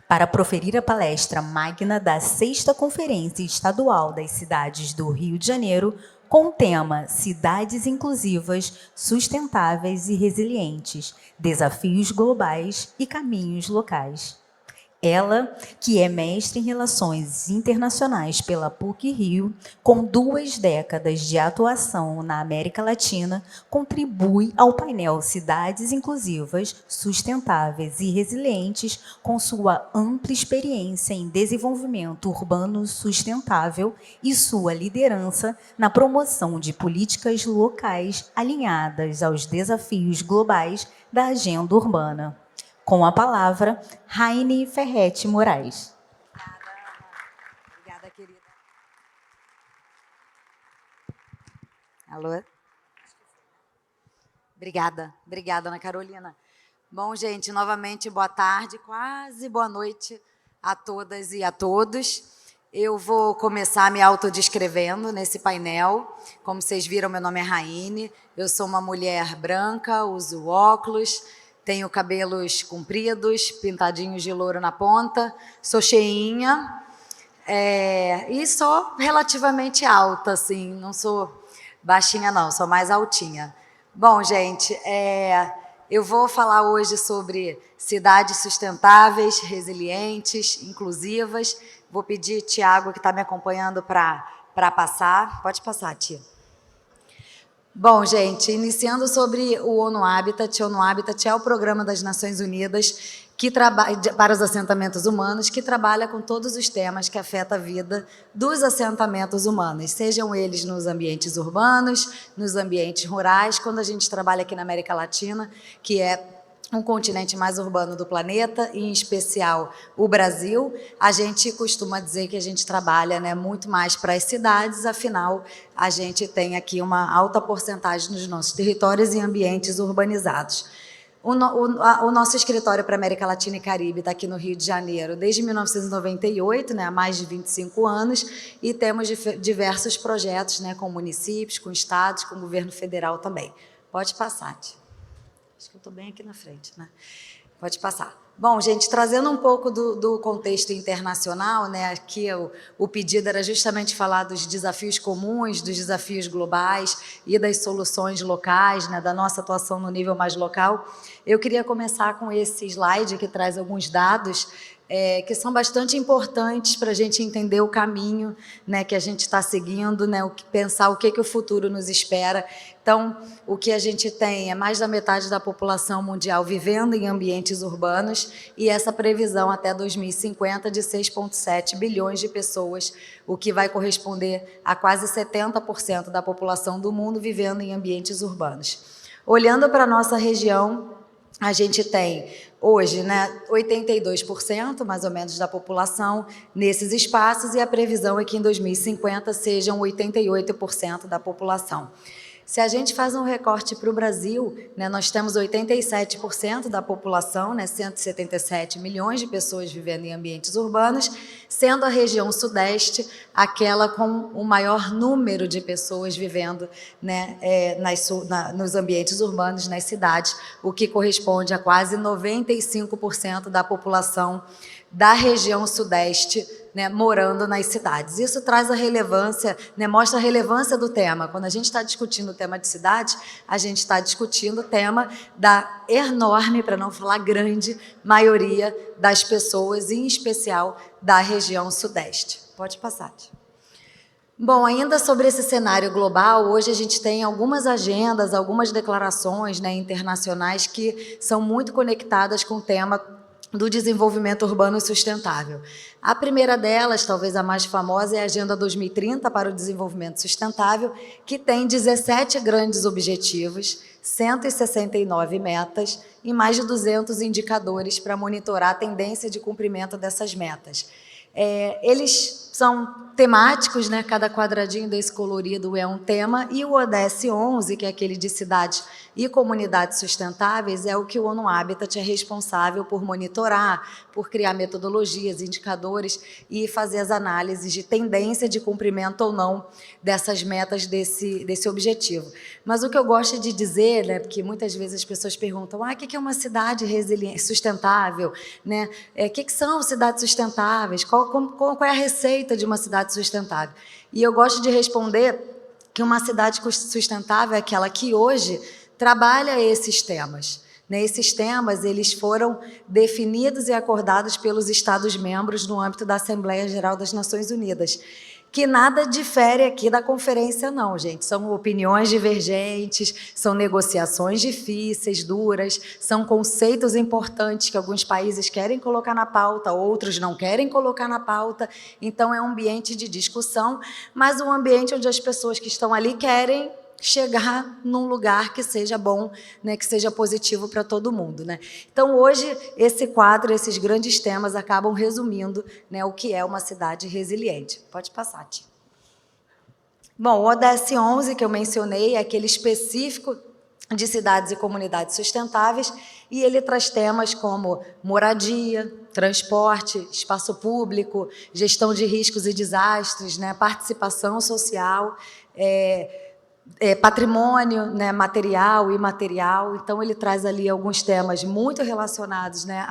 A: para proferir a palestra magna da 6ª Conferência Estadual das Cidades do Rio de Janeiro, com o tema Cidades Inclusivas, Sustentáveis e Resilientes, Desafios Globais e Caminhos Locais. Ela, que é mestre em Relações Internacionais pela PUC-Rio, com 2 décadas de atuação na América Latina, contribui ao painel Cidades Inclusivas, Sustentáveis e Resilientes com sua ampla experiência em desenvolvimento urbano sustentável e sua liderança na promoção de políticas locais alinhadas aos desafios globais da agenda urbana. Com a palavra, Raine Ferretti Moraes.
D: Obrigada, Alô? Obrigada, Ana Carolina. Bom, gente, novamente, boa tarde, quase boa noite a todas e a todos. Eu vou começar me autodescrevendo nesse painel. Como vocês viram, meu nome é Raine, eu sou uma mulher branca, uso óculos, tenho cabelos compridos, pintadinhos de louro na ponta, sou cheinha e sou relativamente alta, assim, não sou baixinha não, sou mais altinha. Bom, gente, eu vou falar hoje sobre cidades sustentáveis, resilientes, inclusivas. Vou pedir, Tiago, que está me acompanhando, para passar. Pode passar, Tia. Bom, gente, iniciando sobre o ONU Habitat. O ONU Habitat é o programa das Nações Unidas que para os assentamentos humanos, que trabalha com todos os temas que afetam a vida dos assentamentos humanos, sejam eles nos ambientes urbanos, nos ambientes rurais. Quando a gente trabalha aqui na América Latina, que é um continente mais urbano do planeta, e em especial o Brasil, a gente costuma dizer que a gente trabalha, né, muito mais para as cidades, afinal, a gente tem aqui uma alta porcentagem nos nossos territórios e ambientes urbanizados. O nosso escritório para América Latina e Caribe está aqui no Rio de Janeiro desde 1998, né, há mais de 25 anos, e temos diversos projetos, né, com municípios, com estados, com o governo federal também. Pode passar, Tia. Acho que eu estou bem aqui na frente, né? Pode passar. Bom, gente, trazendo um pouco do contexto internacional, né? Aqui o pedido era justamente falar dos desafios comuns, dos desafios globais e das soluções locais, né? Da nossa atuação no nível mais local. Eu queria começar com esse slide que traz alguns dados que são bastante importantes para a gente entender o caminho, né, que a gente está seguindo, né, pensar o que o futuro nos espera. Então, o que a gente tem é mais da metade da população mundial vivendo em ambientes urbanos e essa previsão até 2050 de 6,7 bilhões de pessoas, o que vai corresponder a quase 70% da população do mundo vivendo em ambientes urbanos. Olhando para a nossa região, a gente tem hoje, né, 82% mais ou menos da população nesses espaços e a previsão é que em 2050 sejam 88% da população. Se a gente faz um recorte para o Brasil, né, nós temos 87% da população, né, 177 milhões de pessoas vivendo em ambientes urbanos, sendo a região sudeste aquela com o maior número de pessoas vivendo, né, nos ambientes urbanos, nas cidades, o que corresponde a quase 95% da população da região sudeste, né, morando nas cidades. Isso traz a relevância, né, mostra a relevância do tema. Quando a gente está discutindo o tema de cidade, a gente está discutindo o tema da enorme, para não falar grande, maioria das pessoas, em especial da região sudeste. Pode passar, Tia. Bom, ainda sobre esse cenário global, hoje a gente tem algumas agendas, algumas declarações, né, internacionais que são muito conectadas com o tema do desenvolvimento urbano sustentável. A primeira delas, talvez a mais famosa, é a Agenda 2030 para o Desenvolvimento Sustentável, que tem 17 grandes objetivos, 169 metas e mais de 200 indicadores para monitorar a tendência de cumprimento dessas metas. Eles são temáticos, né? Cada quadradinho desse colorido é um tema, e o ODS 11, que é aquele de cidades e comunidades sustentáveis, é o que o ONU Habitat é responsável por monitorar, por criar metodologias, indicadores e fazer as análises de tendência de cumprimento ou não dessas metas desse objetivo. Mas o que eu gosto de dizer, né, porque muitas vezes as pessoas perguntam, o que é uma cidade resiliente, sustentável? Né? O que são cidades sustentáveis? Qual é a receita de uma cidade sustentável? E eu gosto de responder que uma cidade sustentável é aquela que hoje trabalha esses temas. Esses temas eles foram definidos e acordados pelos Estados-membros no âmbito da Assembleia Geral das Nações Unidas, que nada difere aqui da conferência não, gente. São opiniões divergentes, são negociações difíceis, duras, são conceitos importantes que alguns países querem colocar na pauta, outros não querem colocar na pauta. Então, é um ambiente de discussão, mas um ambiente onde as pessoas que estão ali querem chegar num lugar que seja bom, né, que seja positivo para todo mundo, né? Então, hoje, esse quadro, esses grandes temas acabam resumindo, né, o que é uma cidade resiliente. Pode passar, Tia. Bom, o ODS 11, que eu mencionei, é aquele específico de cidades e comunidades sustentáveis, e ele traz temas como moradia, transporte, espaço público, gestão de riscos e desastres, né, participação social, patrimônio, né, material e imaterial. Então, ele traz ali alguns temas muito relacionados, né,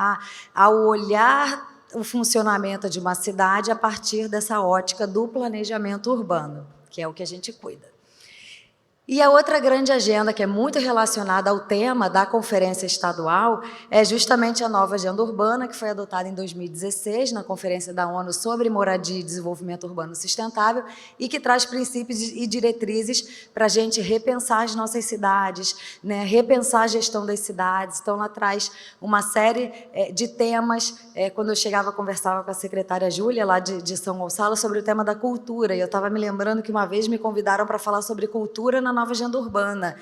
D: ao olhar o funcionamento de uma cidade a partir dessa ótica do planejamento urbano, que é o que a gente cuida. E a outra grande agenda, que é muito relacionada ao tema da Conferência Estadual, é justamente a nova agenda urbana, que foi adotada em 2016, na Conferência da ONU sobre Moradia e Desenvolvimento Urbano Sustentável, e que traz princípios e diretrizes para a gente repensar as nossas cidades, né, repensar a gestão das cidades. Então, ela traz uma série de temas. Quando eu chegava, conversava com a secretária Júlia, lá de São Gonçalo, sobre o tema da cultura, e eu estava me lembrando que uma vez me convidaram para falar sobre cultura na nova agenda urbana.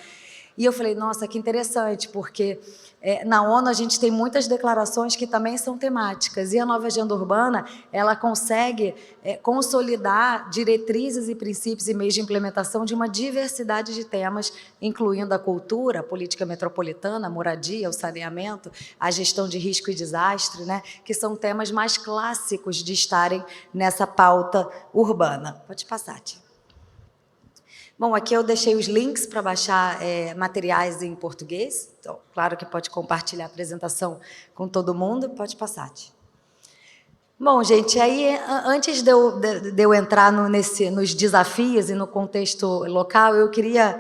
D: E eu falei, nossa, que interessante, porque na ONU a gente tem muitas declarações que também são temáticas, e a nova agenda urbana, ela consegue consolidar diretrizes e princípios e meios de implementação de uma diversidade de temas, incluindo a cultura, a política metropolitana, a moradia, o saneamento, a gestão de risco e desastre, né, que são temas mais clássicos de estarem nessa pauta urbana. Pode passar, Tia. Bom, aqui eu deixei os links para baixar materiais em português. Então, claro que pode compartilhar a apresentação com todo mundo. Pode passar, Tia. Bom, gente, aí antes de eu entrar nos desafios e no contexto local, eu queria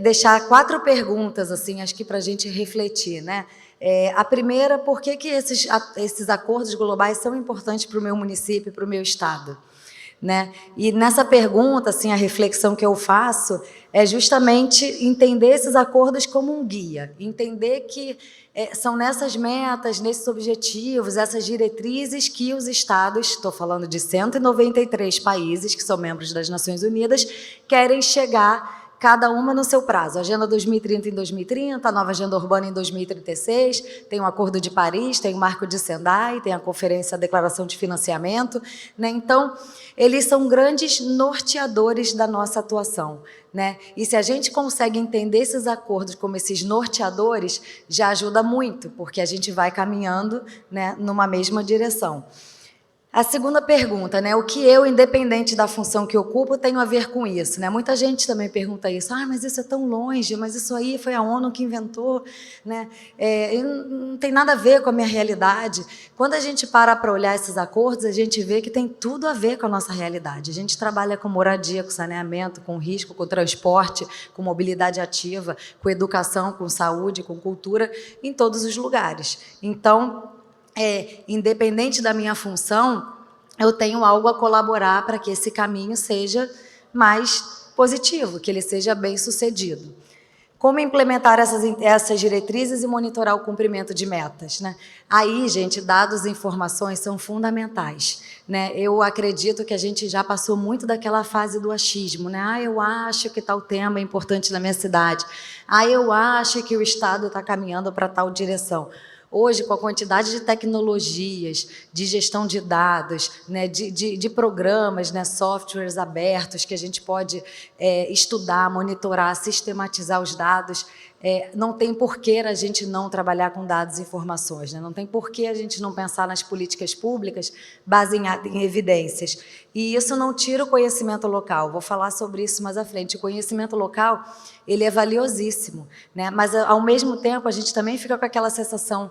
D: deixar 4 perguntas, assim, acho que para a gente refletir, né? A primeira, por que esses acordos globais são importantes para o meu município e para o meu estado? Né? E nessa pergunta, assim, a reflexão que eu faço é justamente entender esses acordos como um guia, entender que são nessas metas, nesses objetivos, essas diretrizes que os estados, estou falando de 193 países que são membros das Nações Unidas, querem chegar cada uma no seu prazo. A Agenda 2030 em 2030, a nova Agenda Urbana em 2036, tem o Acordo de Paris, tem o Marco de Sendai, tem a Conferência, a Declaração de Financiamento, né? Então, eles são grandes norteadores da nossa atuação, né? E se a gente consegue entender esses acordos como esses norteadores, já ajuda muito, porque a gente vai caminhando, né, numa mesma direção. A segunda pergunta, né, o que eu, independente da função que ocupo, tenho a ver com isso, né? Muita gente também pergunta isso, mas isso é tão longe, mas isso aí foi a ONU que inventou, né? Não tem nada a ver com a minha realidade. Quando a gente para olhar esses acordos, a gente vê que tem tudo a ver com a nossa realidade. A gente trabalha com moradia, com saneamento, com risco, com transporte, com mobilidade ativa, com educação, com saúde, com cultura, em todos os lugares. Então, independente da minha função, eu tenho algo a colaborar para que esse caminho seja mais positivo, que ele seja bem sucedido. Como implementar essas diretrizes e monitorar o cumprimento de metas, né? Aí, gente, dados e informações são fundamentais, né? Eu acredito que a gente já passou muito daquela fase do achismo, né? Eu acho que tal tema é importante na minha cidade. Eu acho que o Estado está caminhando para tal direção. Hoje, com a quantidade de tecnologias, de gestão de dados, né, de programas, né, softwares abertos que a gente pode estudar, monitorar, sistematizar os dados, não tem porquê a gente não trabalhar com dados e informações, né? Não tem porquê a gente não pensar nas políticas públicas baseadas em evidências. E isso não tira o conhecimento local. Vou falar sobre isso mais à frente. O conhecimento local, ele é valiosíssimo, né? Mas, ao mesmo tempo, a gente também fica com aquela sensação,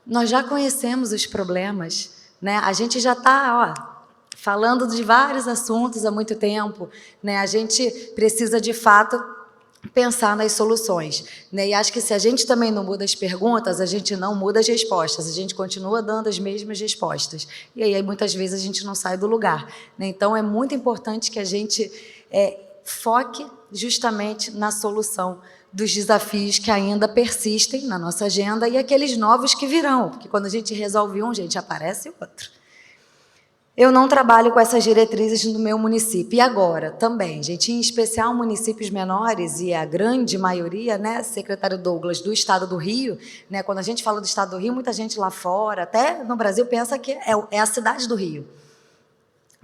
D: nós já conhecemos os problemas, né? A gente já está falando de vários assuntos há muito tempo, né? A gente precisa, de fato, pensar nas soluções, né? E acho que se a gente também não muda as perguntas, a gente não muda as respostas, a gente continua dando as mesmas respostas. E aí, muitas vezes, a gente não sai do lugar, né? Então, é muito importante que a gente foque justamente na solução dos desafios que ainda persistem na nossa agenda e aqueles novos que virão, porque quando a gente resolve um, gente, aparece outro. Eu não trabalho com essas diretrizes no meu município. E agora, também, gente, em especial municípios menores, e a grande maioria, né, secretário Douglas, do Estado do Rio, né, quando a gente fala do Estado do Rio, muita gente lá fora, até no Brasil, pensa que é a cidade do Rio.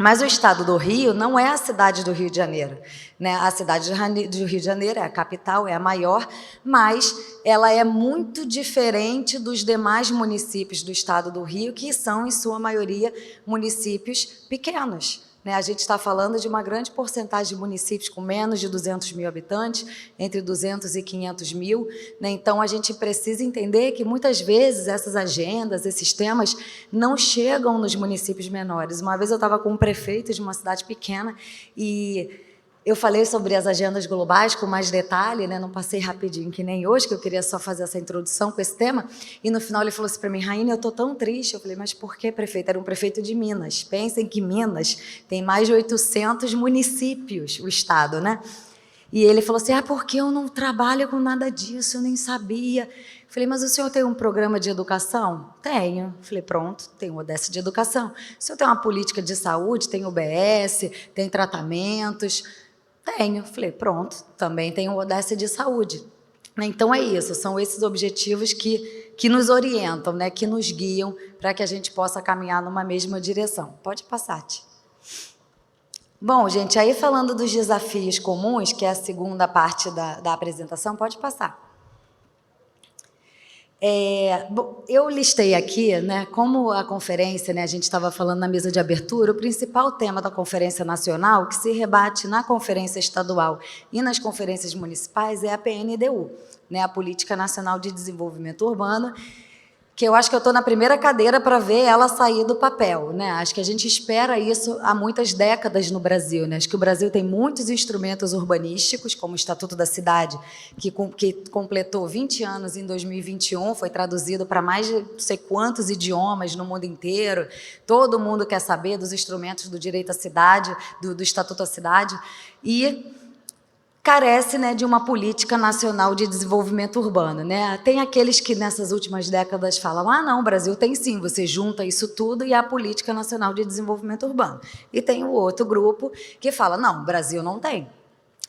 D: Mas o estado do Rio não é a cidade do Rio de Janeiro, né? A cidade do Rio de Janeiro é a capital, é a maior, mas ela é muito diferente dos demais municípios do estado do Rio, que são, em sua maioria, municípios pequenos, né? A gente está falando de uma grande porcentagem de municípios com menos de 200 mil habitantes, entre 200 e 500 mil. Né? Então, a gente precisa entender que, muitas vezes, essas agendas, esses temas, não chegam nos municípios menores. Uma vez eu estava com um prefeito de uma cidade pequena e eu falei sobre as agendas globais com mais detalhe, né? Não passei rapidinho que nem hoje, que eu queria só fazer essa introdução com esse tema, e no final ele falou assim para mim: Rainha, eu estou tão triste. Eu falei: mas por que, prefeito? Era um prefeito de Minas. Pensem que Minas tem mais de 800 municípios, o estado, né? E ele falou assim: porque eu não trabalho com nada disso, eu nem sabia. Eu falei: mas o senhor tem um programa de educação? Tenho. Eu falei: pronto, tem o ODS de educação. O senhor tem uma política de saúde? Tem UBS, tem tratamentos? Tenho. Falei: pronto, também tem o ODS de saúde. Então é isso, são esses objetivos que nos orientam, né, que nos guiam para que a gente possa caminhar numa mesma direção. Pode passar, Ti. Bom, gente, aí falando dos desafios comuns, que é a segunda parte da apresentação, pode passar. Bom, eu listei aqui, né, como a conferência, né, a gente estava falando na mesa de abertura, o principal tema da Conferência Nacional, que se rebate na Conferência Estadual e nas conferências municipais, é a PNDU, né, a Política Nacional de Desenvolvimento Urbano, que eu acho que eu estou na primeira cadeira para ver ela sair do papel, né? Acho que a gente espera isso há muitas décadas no Brasil, né? Acho que o Brasil tem muitos instrumentos urbanísticos, como o Estatuto da Cidade, que completou 20 anos em 2021, foi traduzido para mais de não sei quantos idiomas no mundo inteiro. Todo mundo quer saber dos instrumentos do direito à cidade, do Estatuto da Cidade, e carece, né, de uma política nacional de desenvolvimento urbano, né? Tem aqueles que nessas últimas décadas falam: não, o Brasil tem sim, você junta isso tudo e a política nacional de desenvolvimento urbano. E tem o outro grupo que fala: não, o Brasil não tem.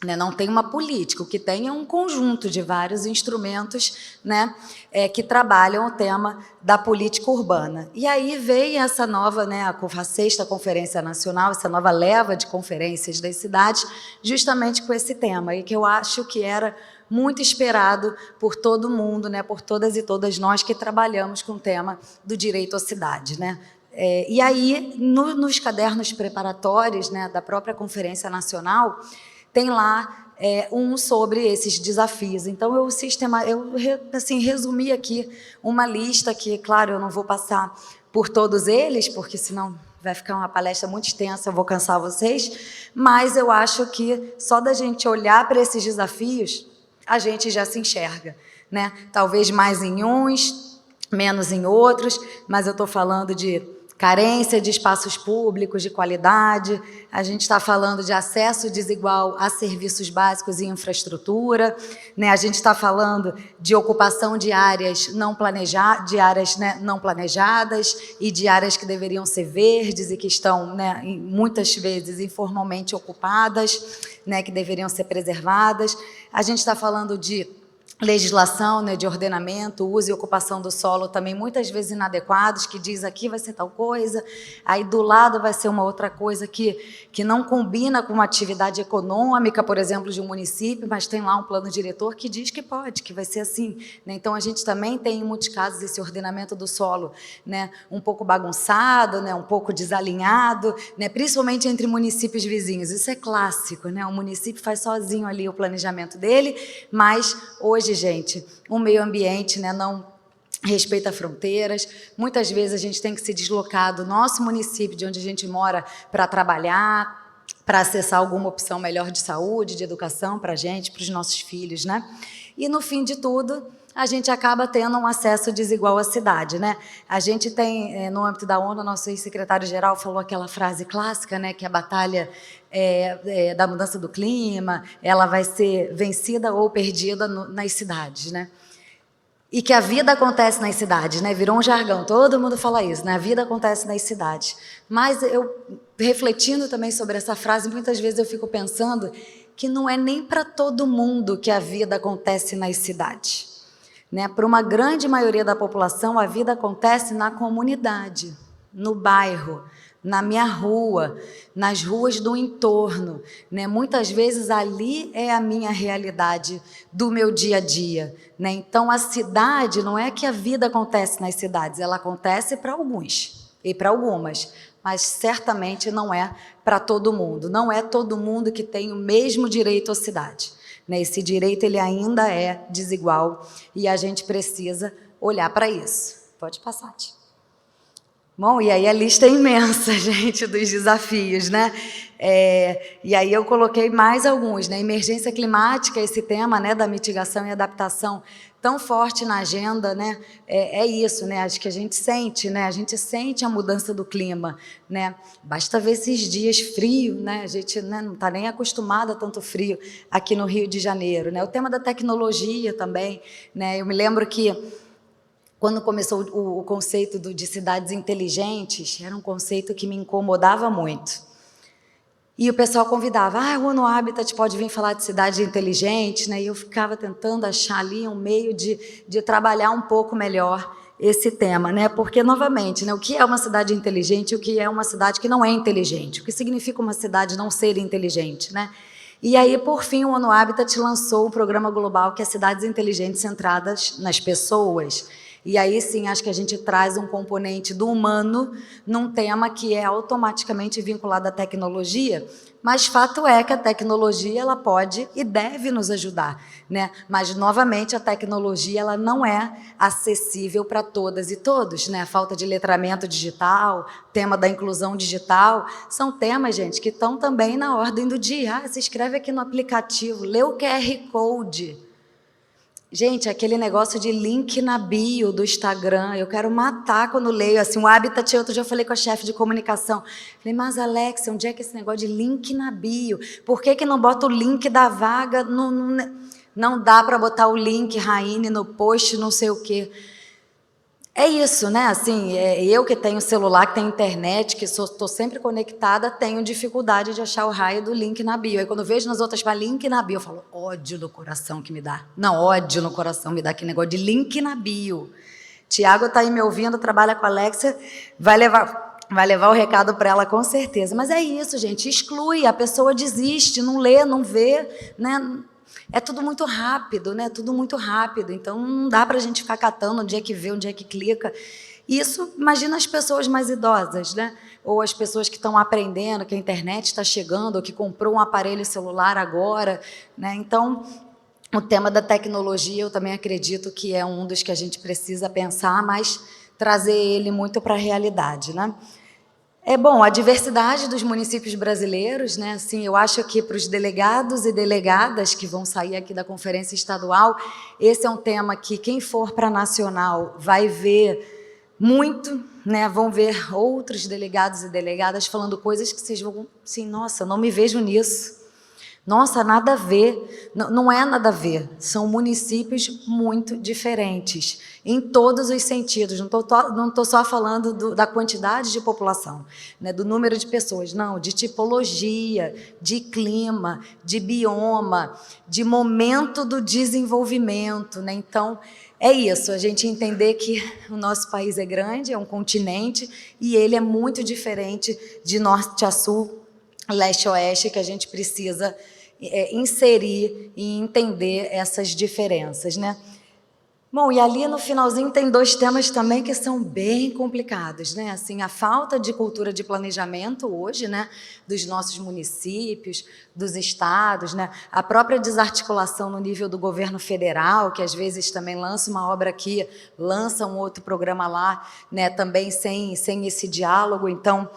D: Né, não tem uma política, o que tem é um conjunto de vários instrumentos, né, que trabalham o tema da política urbana. E aí veio essa nova, né, a 6ª Conferência Nacional, essa nova leva de conferências das cidades, justamente com esse tema, e que eu acho que era muito esperado por todo mundo, né, por todas e todas nós que trabalhamos com o tema do direito à cidade, né. E aí, nos cadernos preparatórios, né, da própria Conferência Nacional, tem lá um sobre esses desafios. Então, eu assim, resumi aqui uma lista que, claro, eu não vou passar por todos eles, porque senão vai ficar uma palestra muito extensa, eu vou cansar vocês, mas eu acho que só da gente olhar para esses desafios, a gente já se enxerga, né? Talvez mais em uns, menos em outros, mas eu estou falando de carência de espaços públicos de qualidade, a gente está falando de acesso desigual a serviços básicos e infraestrutura, né? A gente está falando de ocupação de áreas não planejadas, né, não planejadas e de áreas que deveriam ser verdes e que estão, né, muitas vezes informalmente ocupadas, né, que deveriam ser preservadas. A gente está falando de legislação, né, de ordenamento, uso e ocupação do solo também muitas vezes inadequados, que diz aqui vai ser tal coisa, aí do lado vai ser uma outra coisa que não combina com uma atividade econômica, por exemplo, de um município, mas tem lá um plano diretor que diz que pode, que vai ser assim, né? Então, a gente também tem, em muitos casos, esse ordenamento do solo, né, um pouco bagunçado, né, um pouco desalinhado, né, principalmente entre municípios vizinhos. Isso é clássico, né? O município faz sozinho ali o planejamento dele, mas hoje, gente, o meio ambiente, né, não respeita fronteiras. Muitas vezes a gente tem que se deslocar do nosso município, de onde a gente mora, para trabalhar, para acessar alguma opção melhor de saúde, de educação para a gente, para os nossos filhos, né? E no fim de tudo, a gente acaba tendo um acesso desigual à cidade, né? A gente tem, no âmbito da ONU, nosso secretário-geral falou aquela frase clássica, né, que a batalha da mudança do clima, ela vai ser vencida ou perdida nas cidades, né? E que a vida acontece nas cidades, né? Virou um jargão, todo mundo fala isso, né? A vida acontece nas cidades. Mas eu, refletindo também sobre essa frase, muitas vezes eu fico pensando que não é nem para todo mundo que a vida acontece nas cidades, né? Para uma grande maioria da população, a vida acontece na comunidade, no bairro, na minha rua, nas ruas do entorno, né? Muitas vezes ali é a minha realidade do meu dia a dia, né? Então a cidade, não é que a vida acontece nas cidades, ela acontece para alguns e para algumas, mas certamente não é para todo mundo, não é todo mundo que tem o mesmo direito à cidade, né? Esse direito ele ainda é desigual e a gente precisa olhar para isso. Pode passar, Tia. Bom, e aí a lista é imensa, gente, dos desafios, né? E aí eu coloquei mais alguns, né? Emergência climática, esse tema, né, da mitigação e adaptação tão forte na agenda, né? É isso, né? Acho que a gente sente, né? A gente sente a mudança do clima, né? Basta ver esses dias frio, né? A gente, né, não está nem acostumado a tanto frio aqui no Rio de Janeiro, né? O tema da tecnologia também, né? Eu me lembro que quando começou o conceito de cidades inteligentes, era um conceito que me incomodava muito. E o pessoal convidava, o ONU Habitat pode vir falar de cidade inteligente, né? E eu ficava tentando achar ali um meio de trabalhar um pouco melhor esse tema, né? Porque, novamente, né, o que é uma cidade inteligente e o que é uma cidade que não é inteligente? O que significa uma cidade não ser inteligente, né? E aí, por fim, o ONU Habitat lançou o programa global que é Cidades Inteligentes Centradas nas Pessoas. E aí sim, acho que a gente traz um componente do humano num tema que é automaticamente vinculado à tecnologia, mas fato é que a tecnologia ela pode e deve nos ajudar, né? Mas, novamente, a tecnologia ela não é acessível para todas e todos, né? A falta de letramento digital, tema da inclusão digital, são temas, gente, que estão também na ordem do dia. Se inscreve aqui no aplicativo, lê o QR Code. Gente, aquele negócio de link na bio do Instagram, eu quero matar quando leio, assim, o Habitat, outro dia eu falei com a chefe de comunicação, falei, mas Alexa, onde é que é esse negócio de link na bio? Por que não bota o link da vaga? Não dá para botar o link, Raine, no post, não sei o quê. É isso, né? Assim, eu que tenho celular, que tenho internet, que estou sempre conectada, tenho dificuldade de achar o raio do link na bio. Aí quando eu vejo nas outras para link na bio, eu falo, ódio no coração que me dá. Não, ódio no coração me dá aquele negócio de link na bio. Tiago está aí me ouvindo, trabalha com a Alexia, vai levar o recado para ela com certeza. Mas é isso, gente, exclui, a pessoa desiste, não lê, não vê, né? É tudo muito rápido, né? Tudo muito rápido. Então, não dá para a gente ficar catando onde é que vê, onde é que clica. Isso, imagina as pessoas mais idosas, né? Ou as pessoas que estão aprendendo, que a internet está chegando, ou que comprou um aparelho celular agora, né? Então, o tema da tecnologia, eu também acredito que é um dos que a gente precisa pensar, mas trazer ele muito para a realidade, né? Bom, a diversidade dos municípios brasileiros, né? Assim, eu acho que para os delegados e delegadas que vão sair aqui da conferência estadual, esse é um tema que quem for para a nacional vai ver muito, né? Vão ver outros delegados e delegadas falando coisas que vocês vão assim, nossa, não me vejo nisso. Nossa, nada a ver. Não é nada a ver. São municípios muito diferentes, em todos os sentidos. Não tô só falando da quantidade de população, né, do número de pessoas, não, de tipologia, de clima, de bioma, de momento do desenvolvimento, né? Então, é isso, a gente entender que o nosso país é grande, é um continente, e ele é muito diferente de norte a sul, leste a oeste, que a gente precisa inserir e entender essas diferenças, né? Bom, e ali no finalzinho tem dois temas também que são bem complicados, né? Assim, a falta de cultura de planejamento hoje, né, dos nossos municípios, dos estados, né? A própria desarticulação no nível do governo federal, que às vezes também lança uma obra aqui, lança um outro programa lá, né, também sem esse diálogo. Então,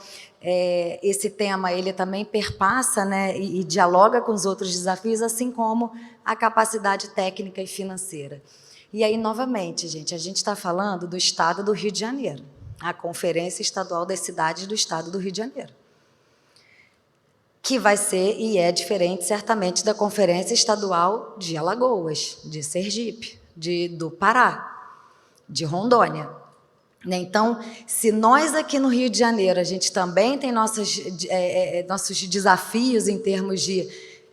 D: esse tema ele também perpassa, né, e dialoga com os outros desafios, assim como a capacidade técnica e financeira. E aí, novamente, gente, a gente está falando do Estado do Rio de Janeiro, a Conferência Estadual das Cidades do Estado do Rio de Janeiro, que vai ser e é diferente, certamente, da Conferência Estadual de Alagoas, de Sergipe, do Pará, de Rondônia. Então, se nós aqui no Rio de Janeiro, a gente também tem nossos desafios em termos de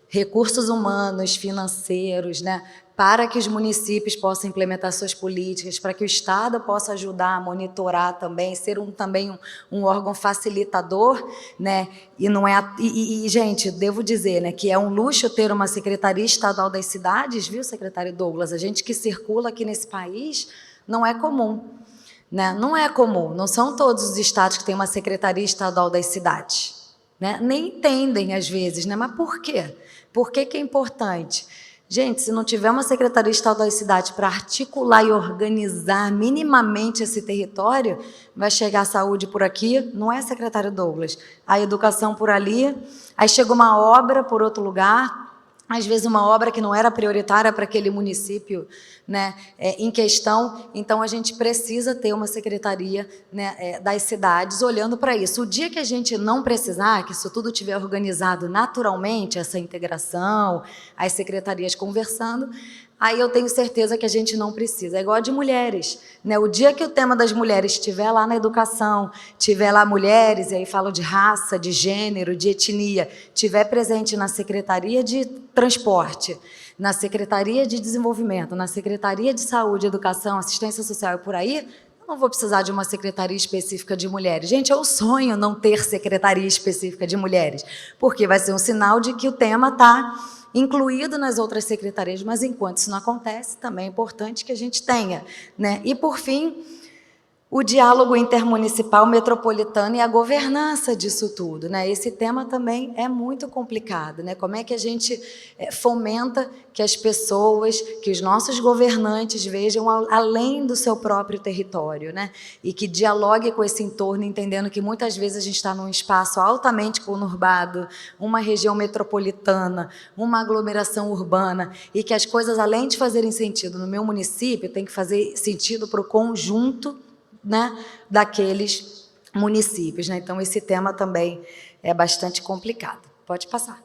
D: recursos humanos, financeiros, né, para que os municípios possam implementar suas políticas, para que o Estado possa ajudar a monitorar também, ser também um órgão facilitador, né? E não é gente, devo dizer, né, que é um luxo ter uma Secretaria Estadual das Cidades, viu, secretário Douglas? A gente que circula aqui nesse país não é comum, né? Não é comum, não são todos os estados que têm uma Secretaria Estadual das Cidades, né? Nem entendem às vezes, né? Mas por quê? Por que é importante? Gente, se não tiver uma Secretaria Estadual das Cidades para articular e organizar minimamente esse território, vai chegar a saúde por aqui, não é, secretário Douglas? A educação por ali, aí chega uma obra por outro lugar, às vezes uma obra que não era prioritária para aquele município, né, em questão. Então, a gente precisa ter uma secretaria, né, das cidades olhando para isso. O dia que a gente não precisar, que isso tudo estiver organizado naturalmente, essa integração, as secretarias conversando, aí eu tenho certeza que a gente não precisa. É igual a de mulheres, né? O dia que o tema das mulheres estiver lá na educação, tiver lá mulheres, e aí falo de raça, de gênero, de etnia, estiver presente na Secretaria de Transporte, na Secretaria de Desenvolvimento, na Secretaria de Saúde, Educação, Assistência Social e por aí, eu não vou precisar de uma secretaria específica de mulheres. Gente, é um sonho não ter secretaria específica de mulheres, porque vai ser um sinal de que o tema está incluído nas outras secretarias, mas enquanto isso não acontece, também é importante que a gente tenha, né? E, por fim, o diálogo intermunicipal, metropolitano e a governança disso tudo, né? Esse tema também é muito complicado, né? Como é que a gente fomenta que as pessoas, que os nossos governantes vejam além do seu próprio território, né? E que dialogue com esse entorno, entendendo que muitas vezes a gente está num espaço altamente conurbado, uma região metropolitana, uma aglomeração urbana, e que as coisas, além de fazerem sentido no meu município, tem que fazer sentido para o conjunto, né, daqueles municípios, né? Então, esse tema também é bastante complicado. Pode passar.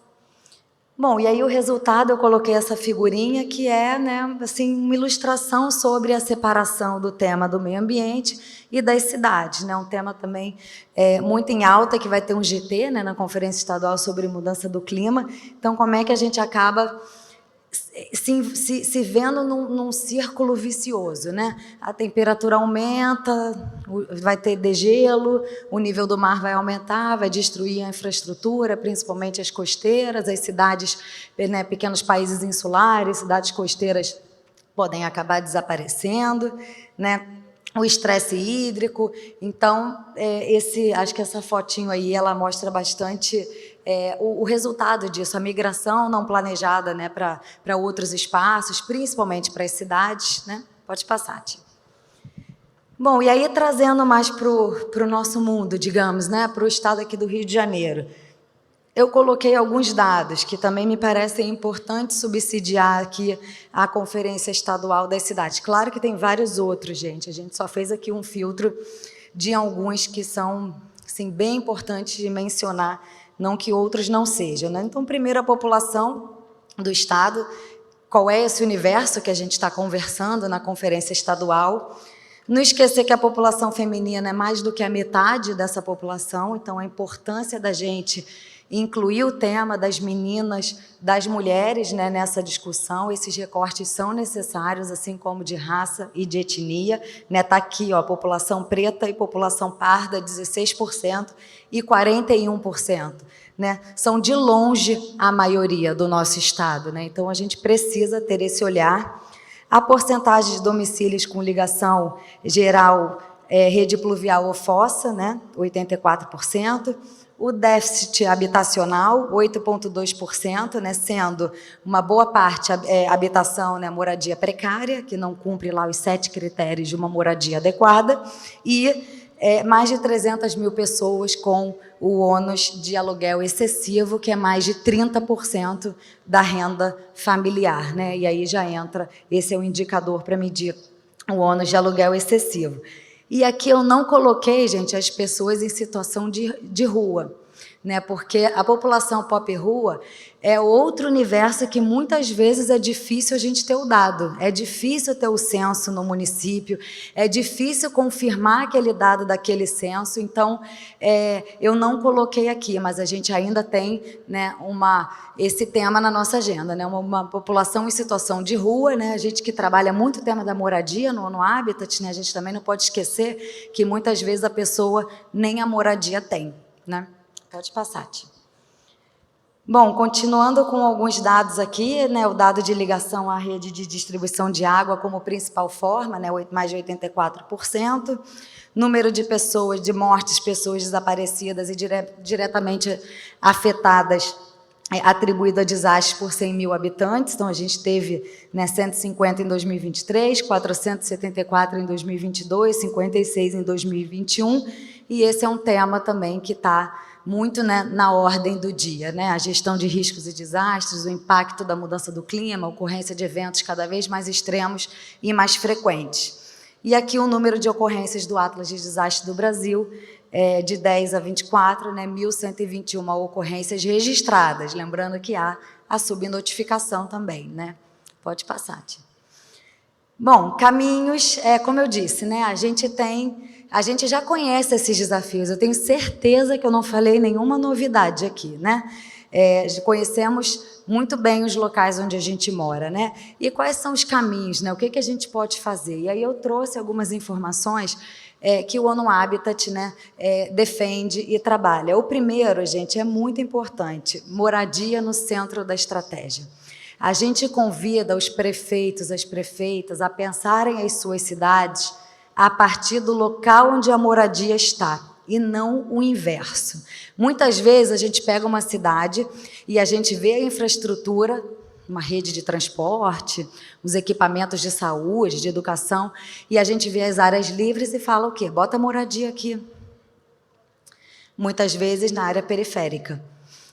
D: Bom, e aí o resultado, eu coloquei essa figurinha que é, né, assim, uma ilustração sobre a separação do tema do meio ambiente e das cidades, né? Um tema também muito em alta, que vai ter um GT, né, na Conferência Estadual sobre Mudança do Clima. Então, como é que a gente acaba se vendo num círculo vicioso, né? A temperatura aumenta, vai ter degelo, o nível do mar vai aumentar, vai destruir a infraestrutura, principalmente as costeiras, as cidades, né, pequenos países insulares, cidades costeiras podem acabar desaparecendo, né? O estresse hídrico. Então, acho que essa fotinho aí, ela mostra bastante o resultado disso, a migração não planejada, né, para outros espaços, principalmente para as cidades, né? Pode passar, Tia. Bom, e aí trazendo mais para o nosso mundo, digamos, né, para o estado aqui do Rio de Janeiro, eu coloquei alguns dados que também me parecem importantes subsidiar aqui a Conferência Estadual das Cidades. Claro que tem vários outros, gente, a gente só fez aqui um filtro de alguns que são, assim, bem importantes de mencionar, não que outros não sejam, né? Então, primeiro, a população do estado, qual é esse universo que a gente está conversando na Conferência Estadual. Não esquecer que a população feminina é mais do que a metade dessa população, então a importância da gente incluir o tema das meninas, das mulheres, né, nessa discussão. Esses recortes são necessários, assim como de raça e de etnia, né? Tá aqui, ó, população preta e população parda, 16% e 41%, né? São de longe a maioria do nosso estado, né? Então a gente precisa ter esse olhar. A porcentagem de domicílios com ligação geral, rede pluvial ou fossa, né? 84%. O déficit habitacional, 8,2%, né, sendo uma boa parte habitação, né, moradia precária, que não cumpre lá os 7 critérios de uma moradia adequada, e mais de 300 mil pessoas com o ônus de aluguel excessivo, que é mais de 30% da renda familiar, né? E aí já entra, esse é o indicador para medir o ônus de aluguel excessivo. E aqui eu não coloquei, gente, as pessoas em situação de rua, né? Porque a população pop rua é outro universo que muitas vezes é difícil a gente ter o dado, é difícil ter o censo no município, é difícil confirmar aquele dado daquele censo, então eu não coloquei aqui, mas a gente ainda tem, né, esse tema na nossa agenda, né? Uma população em situação de rua, né? A gente que trabalha muito o tema da moradia no Habitat, né? A gente também não pode esquecer que muitas vezes a pessoa nem a moradia tem, né? Pode passar, Tia. Bom, continuando com alguns dados aqui, né, o dado de ligação à rede de distribuição de água como principal forma, né, mais de 84%, número de pessoas, de mortes, pessoas desaparecidas e diretamente afetadas, atribuído a desastres por 100 mil habitantes, então a gente teve, né, 150 em 2023, 474 em 2022, 56 em 2021, e esse é um tema também que está muito, né, na ordem do dia, né? A gestão de riscos e desastres, o impacto da mudança do clima, a ocorrência de eventos cada vez mais extremos e mais frequentes. E aqui o número de ocorrências do Atlas de Desastres do Brasil, de 10 a 24, né, 1.121 ocorrências registradas, lembrando que há a subnotificação também, né? Pode passar, Tia. Bom, caminhos, como eu disse, né, a gente já conhece esses desafios, eu tenho certeza que eu não falei nenhuma novidade aqui, né? Conhecemos muito bem os locais onde a gente mora, né? E quais são os caminhos, né? O que a gente pode fazer? E aí eu trouxe algumas informações que o ONU Habitat, né, defende e trabalha. O primeiro, gente, é muito importante, moradia no centro da estratégia. A gente convida os prefeitos, as prefeitas a pensarem as suas cidades a partir do local onde a moradia está, e não o inverso. Muitas vezes a gente pega uma cidade e a gente vê a infraestrutura, uma rede de transporte, os equipamentos de saúde, de educação, e a gente vê as áreas livres e fala o quê? Bota moradia aqui. Muitas vezes na área periférica,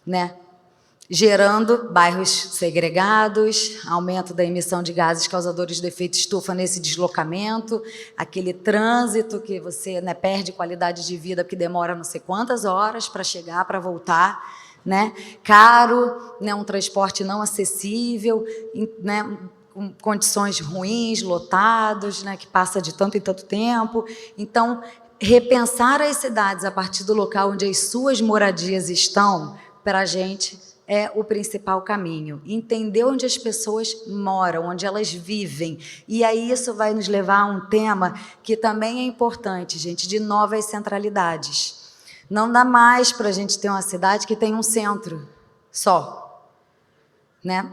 D: né? Gerando bairros segregados, aumento da emissão de gases causadores do efeito estufa nesse deslocamento, aquele trânsito que você, né, perde qualidade de vida porque demora não sei quantas horas para chegar, para voltar, né? Caro, né, um transporte não acessível, né, com condições ruins, lotados, né, que passa de tanto em tanto tempo. Então, repensar as cidades a partir do local onde as suas moradias estão, para a gente, é o principal caminho. Entender onde as pessoas moram, onde elas vivem. E aí isso vai nos levar a um tema que também é importante, gente, de novas centralidades. Não dá mais para a gente ter uma cidade que tem um centro só, né?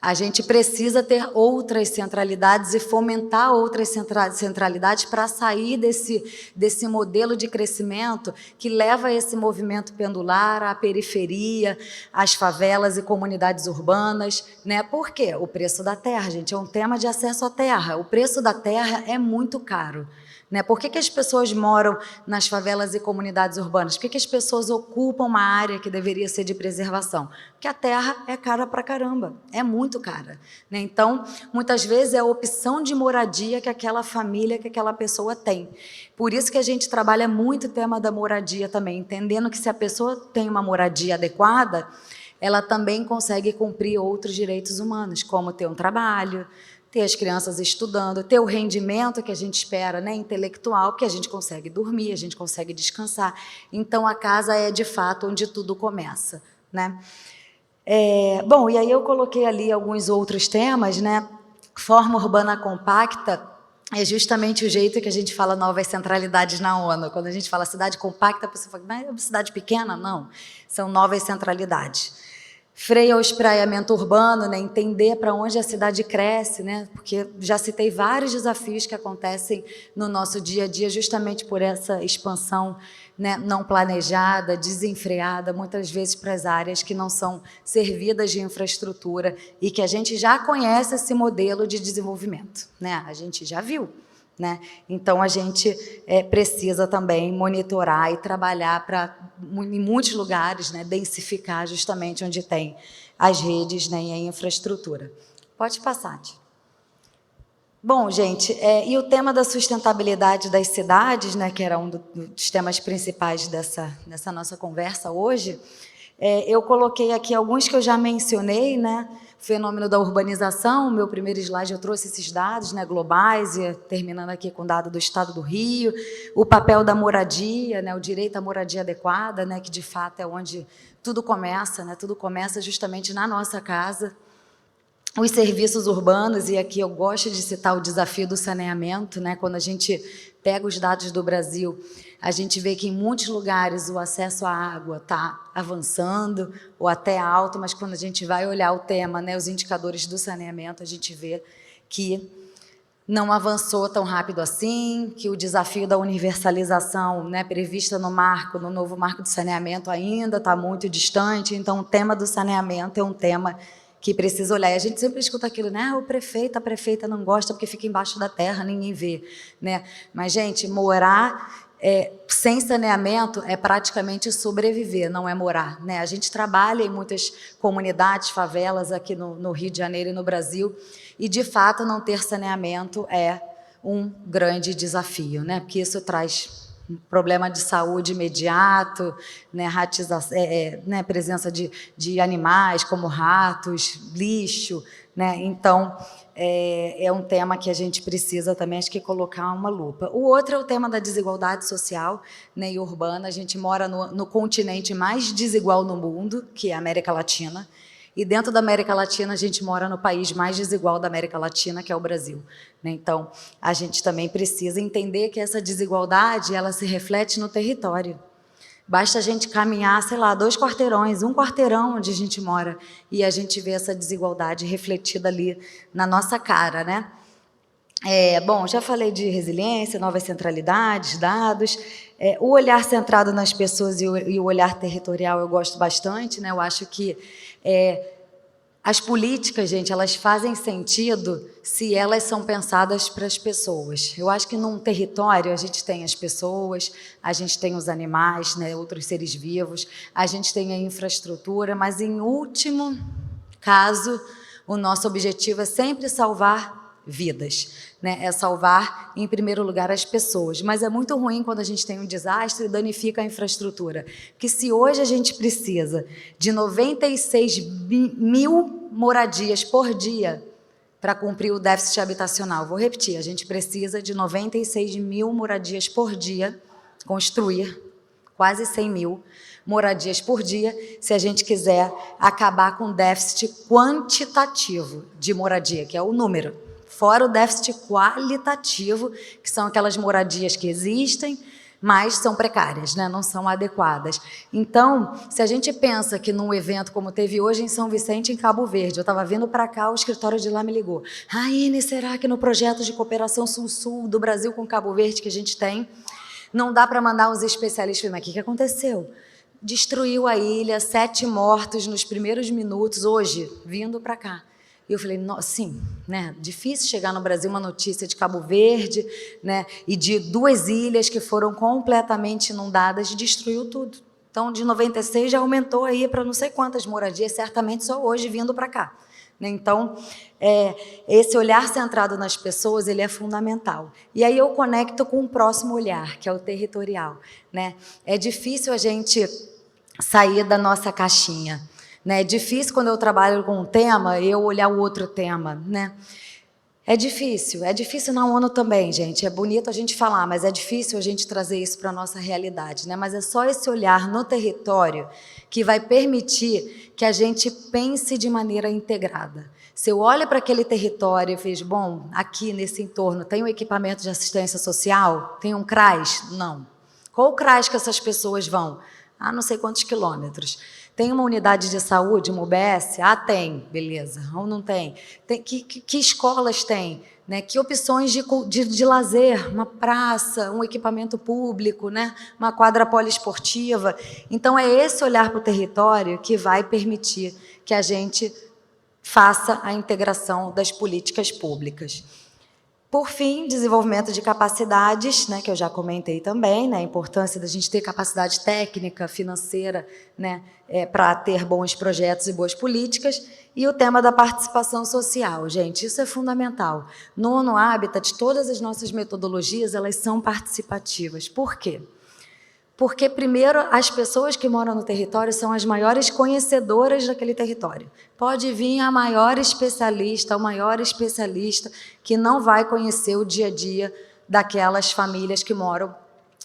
D: A gente precisa ter outras centralidades e fomentar outras centralidades para sair desse modelo de crescimento que leva a esse movimento pendular, à periferia, às favelas e comunidades urbanas, né? Por quê? O preço da terra, gente, é um tema de acesso à terra. O preço da terra é muito caro, né? Por que as pessoas moram nas favelas e comunidades urbanas? Por que as pessoas ocupam uma área que deveria ser de preservação? Porque a terra é cara pra caramba, é muito cara, né? Então, muitas vezes é a opção de moradia que aquela família, que aquela pessoa tem. Por isso que a gente trabalha muito o tema da moradia também, entendendo que se a pessoa tem uma moradia adequada, ela também consegue cumprir outros direitos humanos, como ter um trabalho, ter as crianças estudando, ter o rendimento que a gente espera, né, intelectual, porque a gente consegue dormir, a gente consegue descansar. Então, a casa é, de fato, onde tudo começa, né? Bom, e aí eu coloquei ali alguns outros temas, né? Forma urbana compacta é justamente o jeito que a gente fala novas centralidades na ONU. Quando a gente fala cidade compacta, a pessoa fala, mas é uma cidade pequena? Não, são novas centralidades. Freio ao espraiamento urbano, né? Entender para onde a cidade cresce, né? Porque já citei vários desafios que acontecem no nosso dia a dia justamente por essa expansão, né, não planejada, desenfreada, muitas vezes para as áreas que não são servidas de infraestrutura e que a gente já conhece esse modelo de desenvolvimento, né? A gente já viu, né? Então, a gente precisa também monitorar e trabalhar para, em muitos lugares, né, densificar justamente onde tem as redes, né, e a infraestrutura. Pode passar, Tia. Bom, gente, e o tema da sustentabilidade das cidades, né, que era um dos temas principais dessa nossa conversa hoje, eu coloquei aqui alguns que eu já mencionei, né, o fenômeno da urbanização, meu primeiro slide eu trouxe esses dados, né, globais, e terminando aqui com o dado do Estado do Rio, o papel da moradia, né, o direito à moradia adequada, né, que de fato é onde tudo começa, né, tudo começa justamente na nossa casa. Os serviços urbanos, e aqui eu gosto de citar o desafio do saneamento, né? Quando a gente pega os dados do Brasil, a gente vê que em muitos lugares o acesso à água está avançando ou até alto, mas quando a gente vai olhar o tema, né, os indicadores do saneamento, a gente vê que não avançou tão rápido assim, que o desafio da universalização, né, prevista no novo marco de saneamento ainda está muito distante, então o tema do saneamento é um tema que precisa olhar. E a gente sempre escuta aquilo, né? O prefeito, a prefeita não gosta porque fica embaixo da terra, ninguém vê, né? Mas, gente, morar sem saneamento é praticamente sobreviver, não é morar, né? A gente trabalha em muitas comunidades, favelas aqui no Rio de Janeiro e no Brasil, e, de fato, não ter saneamento é um grande desafio, né? Porque isso traz problema de saúde imediato, né, né, presença de animais como ratos, lixo, né, então é um tema que a gente precisa também, acho que, colocar uma lupa. O outro é o tema da desigualdade social, né, e urbana. A gente mora no continente mais desigual no mundo, que é a América Latina, e dentro da América Latina, a gente mora no país mais desigual da América Latina, que é o Brasil, né? Então, a gente também precisa entender que essa desigualdade, ela se reflete no território. Basta a gente caminhar, sei lá, 2 quarteirões, 1 quarteirão onde a gente mora, e a gente vê essa desigualdade refletida ali na nossa cara, né? Bom, já falei de resiliência, novas centralidades, dados. O olhar centrado nas pessoas e o olhar territorial eu gosto bastante, né? Eu acho que as políticas, gente, elas fazem sentido se elas são pensadas para as pessoas. Eu acho que num território a gente tem as pessoas, a gente tem os animais, né, outros seres vivos, a gente tem a infraestrutura, mas em último caso, o nosso objetivo é sempre salvar vidas, né? É salvar, em primeiro lugar, as pessoas. Mas é muito ruim quando a gente tem um desastre e danifica a infraestrutura. Porque se hoje a gente precisa de 96 mil moradias por dia para cumprir o déficit habitacional, vou repetir, a gente precisa de 96 mil moradias por dia, construir quase 100 mil moradias por dia, se a gente quiser acabar com o déficit quantitativo de moradia, que é o número, fora o déficit qualitativo, que são aquelas moradias que existem, mas são precárias, né? Não são adequadas. Então, se a gente pensa que num evento como teve hoje em São Vicente, em Cabo Verde, eu estava vindo para cá, o escritório de lá me ligou. Aine, será que no projeto de cooperação Sul-Sul do Brasil com Cabo Verde que a gente tem, não dá para mandar os especialistas? Mas o que aconteceu? Destruiu a ilha, 7 mortos nos primeiros minutos, hoje, vindo para cá. E eu falei, sim, né, difícil chegar no Brasil uma notícia de Cabo Verde, né, e de 2 ilhas que foram completamente inundadas, destruiu tudo. Então, de 96 já aumentou aí para não sei quantas moradias, certamente só hoje vindo para cá. Então, esse olhar centrado nas pessoas, ele é fundamental. E aí eu conecto com o próximo olhar, que é o territorial, né? É difícil a gente sair da nossa caixinha, né? É difícil, quando eu trabalho com um tema, eu olhar o outro tema, né? É difícil na ONU também, gente. É bonito a gente falar, mas é difícil a gente trazer isso para a nossa realidade, né? Mas é só esse olhar no território que vai permitir que a gente pense de maneira integrada. Se eu olho para aquele território e vejo, bom, aqui nesse entorno tem um equipamento de assistência social? Tem um CRAS? Não. Qual o CRAS que essas pessoas vão? Não sei quantos quilômetros. Tem uma unidade de saúde, uma UBS? Tem, beleza. Ou não tem? Que escolas tem? Né? Que opções de lazer? Uma praça, um equipamento público, né? Uma quadra poliesportiva. Então, é esse olhar para o território que vai permitir que a gente faça a integração das políticas públicas. Por fim, desenvolvimento de capacidades, né, que eu já comentei também, né, a importância da gente ter capacidade técnica, financeira, né, para ter bons projetos e boas políticas, e o tema da participação social, gente, isso é fundamental. No ONU Habitat, todas as nossas metodologias, elas são participativas. Por quê? Porque, primeiro, as pessoas que moram no território são as maiores conhecedoras daquele território. Pode vir a maior especialista, o maior especialista, que não vai conhecer o dia a dia daquelas famílias que moram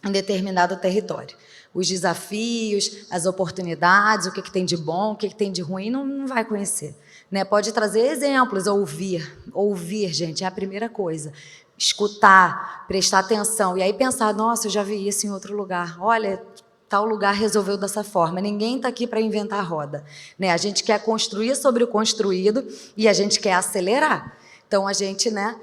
D: em determinado território. Os desafios, as oportunidades, o que tem de bom, o que tem de ruim, não vai conhecer. Né? Pode trazer exemplos, ouvir, gente, é a primeira coisa. Escutar, prestar atenção, e aí pensar, nossa, eu já vi isso em outro lugar, olha, tal lugar resolveu dessa forma, ninguém está aqui para inventar a roda. Né? A gente quer construir sobre o construído e a gente quer acelerar. Então, a gente, né,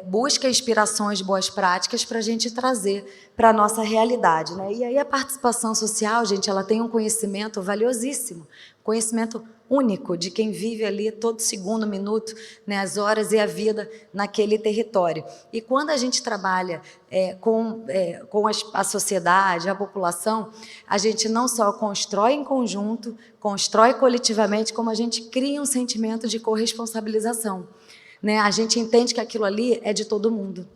D: busca inspirações, boas práticas para a gente trazer para a nossa realidade. Né? E aí a participação social, gente, ela tem um conhecimento valiosíssimo, conhecimento único de quem vive ali todo segundo, minuto, né, as horas e a vida naquele território. E quando a gente trabalha com a sociedade, a população, a gente não só constrói em conjunto, constrói coletivamente, como a gente cria um sentimento de corresponsabilização. Né? A gente entende que aquilo ali é de todo mundo,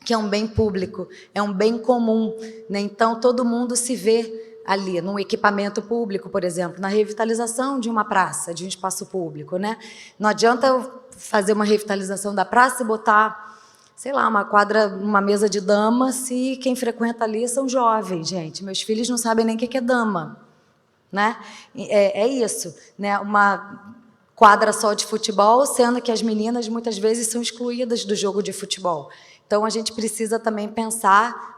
D: que é um bem público, é um bem comum. Né? Então, todo mundo se vê ali, num equipamento público, por exemplo, na revitalização de uma praça, de um espaço público. Né? Não adianta eu fazer uma revitalização da praça e botar, sei lá, uma quadra, uma mesa de dama, se quem frequenta ali são jovens, gente. Meus filhos não sabem nem o que é dama. Né? É isso, né? Uma quadra só de futebol, sendo que as meninas muitas vezes são excluídas do jogo de futebol. Então, a gente precisa também pensar,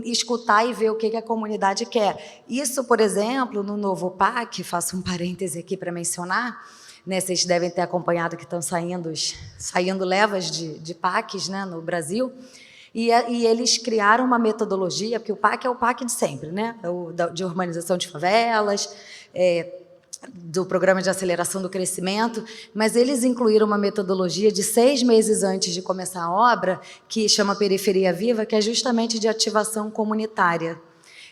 D: escutar e ver o que a comunidade quer. Isso, por exemplo, no novo PAC, faço um parêntese aqui para mencionar, né, vocês devem ter acompanhado que estão saindo levas de PACs, né, no Brasil, e eles criaram uma metodologia, porque o PAC é o PAC de sempre, né, de urbanização de favelas, do Programa de Aceleração do Crescimento, mas eles incluíram uma metodologia de 6 meses antes de começar a obra, que chama Periferia Viva, que é justamente de ativação comunitária.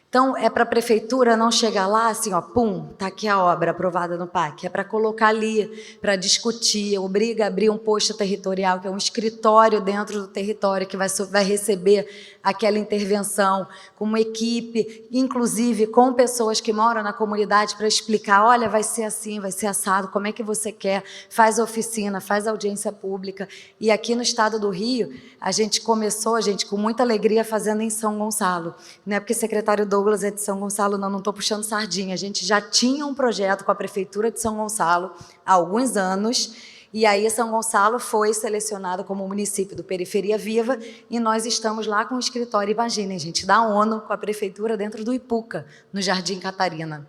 D: Então, é para a prefeitura não chegar lá assim, ó, pum, está aqui a obra aprovada no PAC. É para colocar ali, para discutir, obriga a abrir um posto territorial, que é um escritório dentro do território, que vai receber aquela intervenção com uma equipe, inclusive com pessoas que moram na comunidade, para explicar, olha, vai ser assim, vai ser assado, como é que você quer, faz oficina, faz audiência pública. E aqui no estado do Rio, a gente começou, gente, com muita alegria, fazendo em São Gonçalo. Não é porque o secretário Douglas é de São Gonçalo, não estou puxando sardinha. A gente já tinha um projeto com a Prefeitura de São Gonçalo há alguns anos, e aí São Gonçalo foi selecionado como município do Periferia Viva, e nós estamos lá com o escritório, imaginem, gente, da ONU, com a Prefeitura dentro do Ipuca, no Jardim Catarina.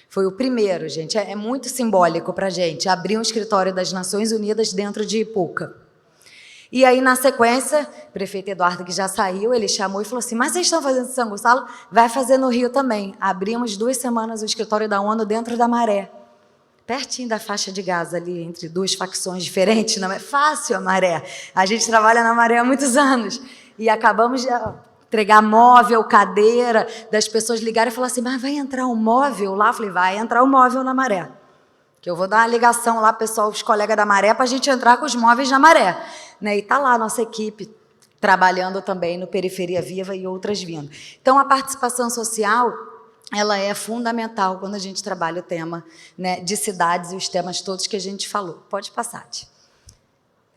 D: Foi o primeiro, gente, é muito simbólico para a gente, abrir um escritório das Nações Unidas dentro de Ipuca. E aí, na sequência, o prefeito Eduardo, que já saiu, ele chamou e falou assim, mas vocês estão fazendo em São Gonçalo? Vai fazer no Rio também. Abrimos 2 semanas o escritório da ONU dentro da Maré, pertinho da faixa de Gaza, ali, entre 2 facções diferentes. Não é fácil a Maré. A gente trabalha na Maré há muitos anos. E acabamos de entregar móvel, cadeira, das pessoas ligarem e falar assim, mas vai entrar um móvel lá? Eu falei, vai entrar um móvel na Maré. Que eu vou dar uma ligação lá, pessoal, os colegas da Maré, para a gente entrar com os móveis na Maré. Né? E está lá a nossa equipe trabalhando também no Periferia Viva e outras vindo. Então, a participação social, ela é fundamental quando a gente trabalha o tema, né, de cidades e os temas todos que a gente falou. Pode passar, Ti.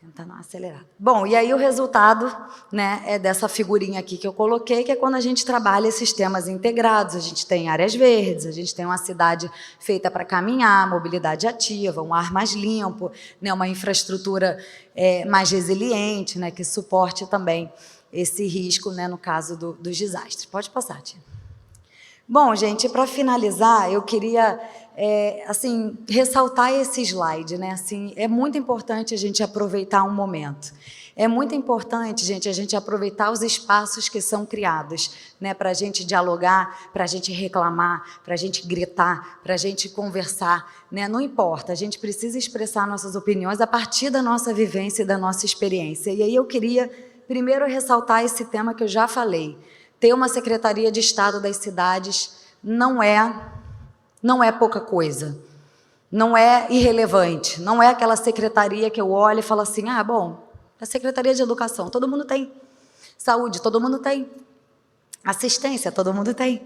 D: Tentar não acelerar. Bom, e aí o resultado, né, é dessa figurinha aqui que eu coloquei, que é quando a gente trabalha esses temas integrados. A gente tem áreas verdes, a gente tem uma cidade feita para caminhar, mobilidade ativa, um ar mais limpo, né, uma infraestrutura mais resiliente, né, que suporte também esse risco, né, no caso dos desastres. Pode passar, Tia. Bom, gente, para finalizar, eu queria assim, ressaltar esse slide, né? Assim, é muito importante a gente aproveitar um momento. É muito importante, gente, a gente aproveitar os espaços que são criados, né? Para a gente dialogar, para a gente reclamar, para a gente gritar, para a gente conversar, né? Não importa, a gente precisa expressar nossas opiniões a partir da nossa vivência e da nossa experiência. E aí eu queria primeiro ressaltar esse tema que eu já falei. Ter uma Secretaria de Estado das Cidades não é pouca coisa, não é irrelevante, não é aquela secretaria que eu olho e falo assim, ah, bom, a Secretaria de Educação, todo mundo tem, saúde, todo mundo tem, assistência, todo mundo tem,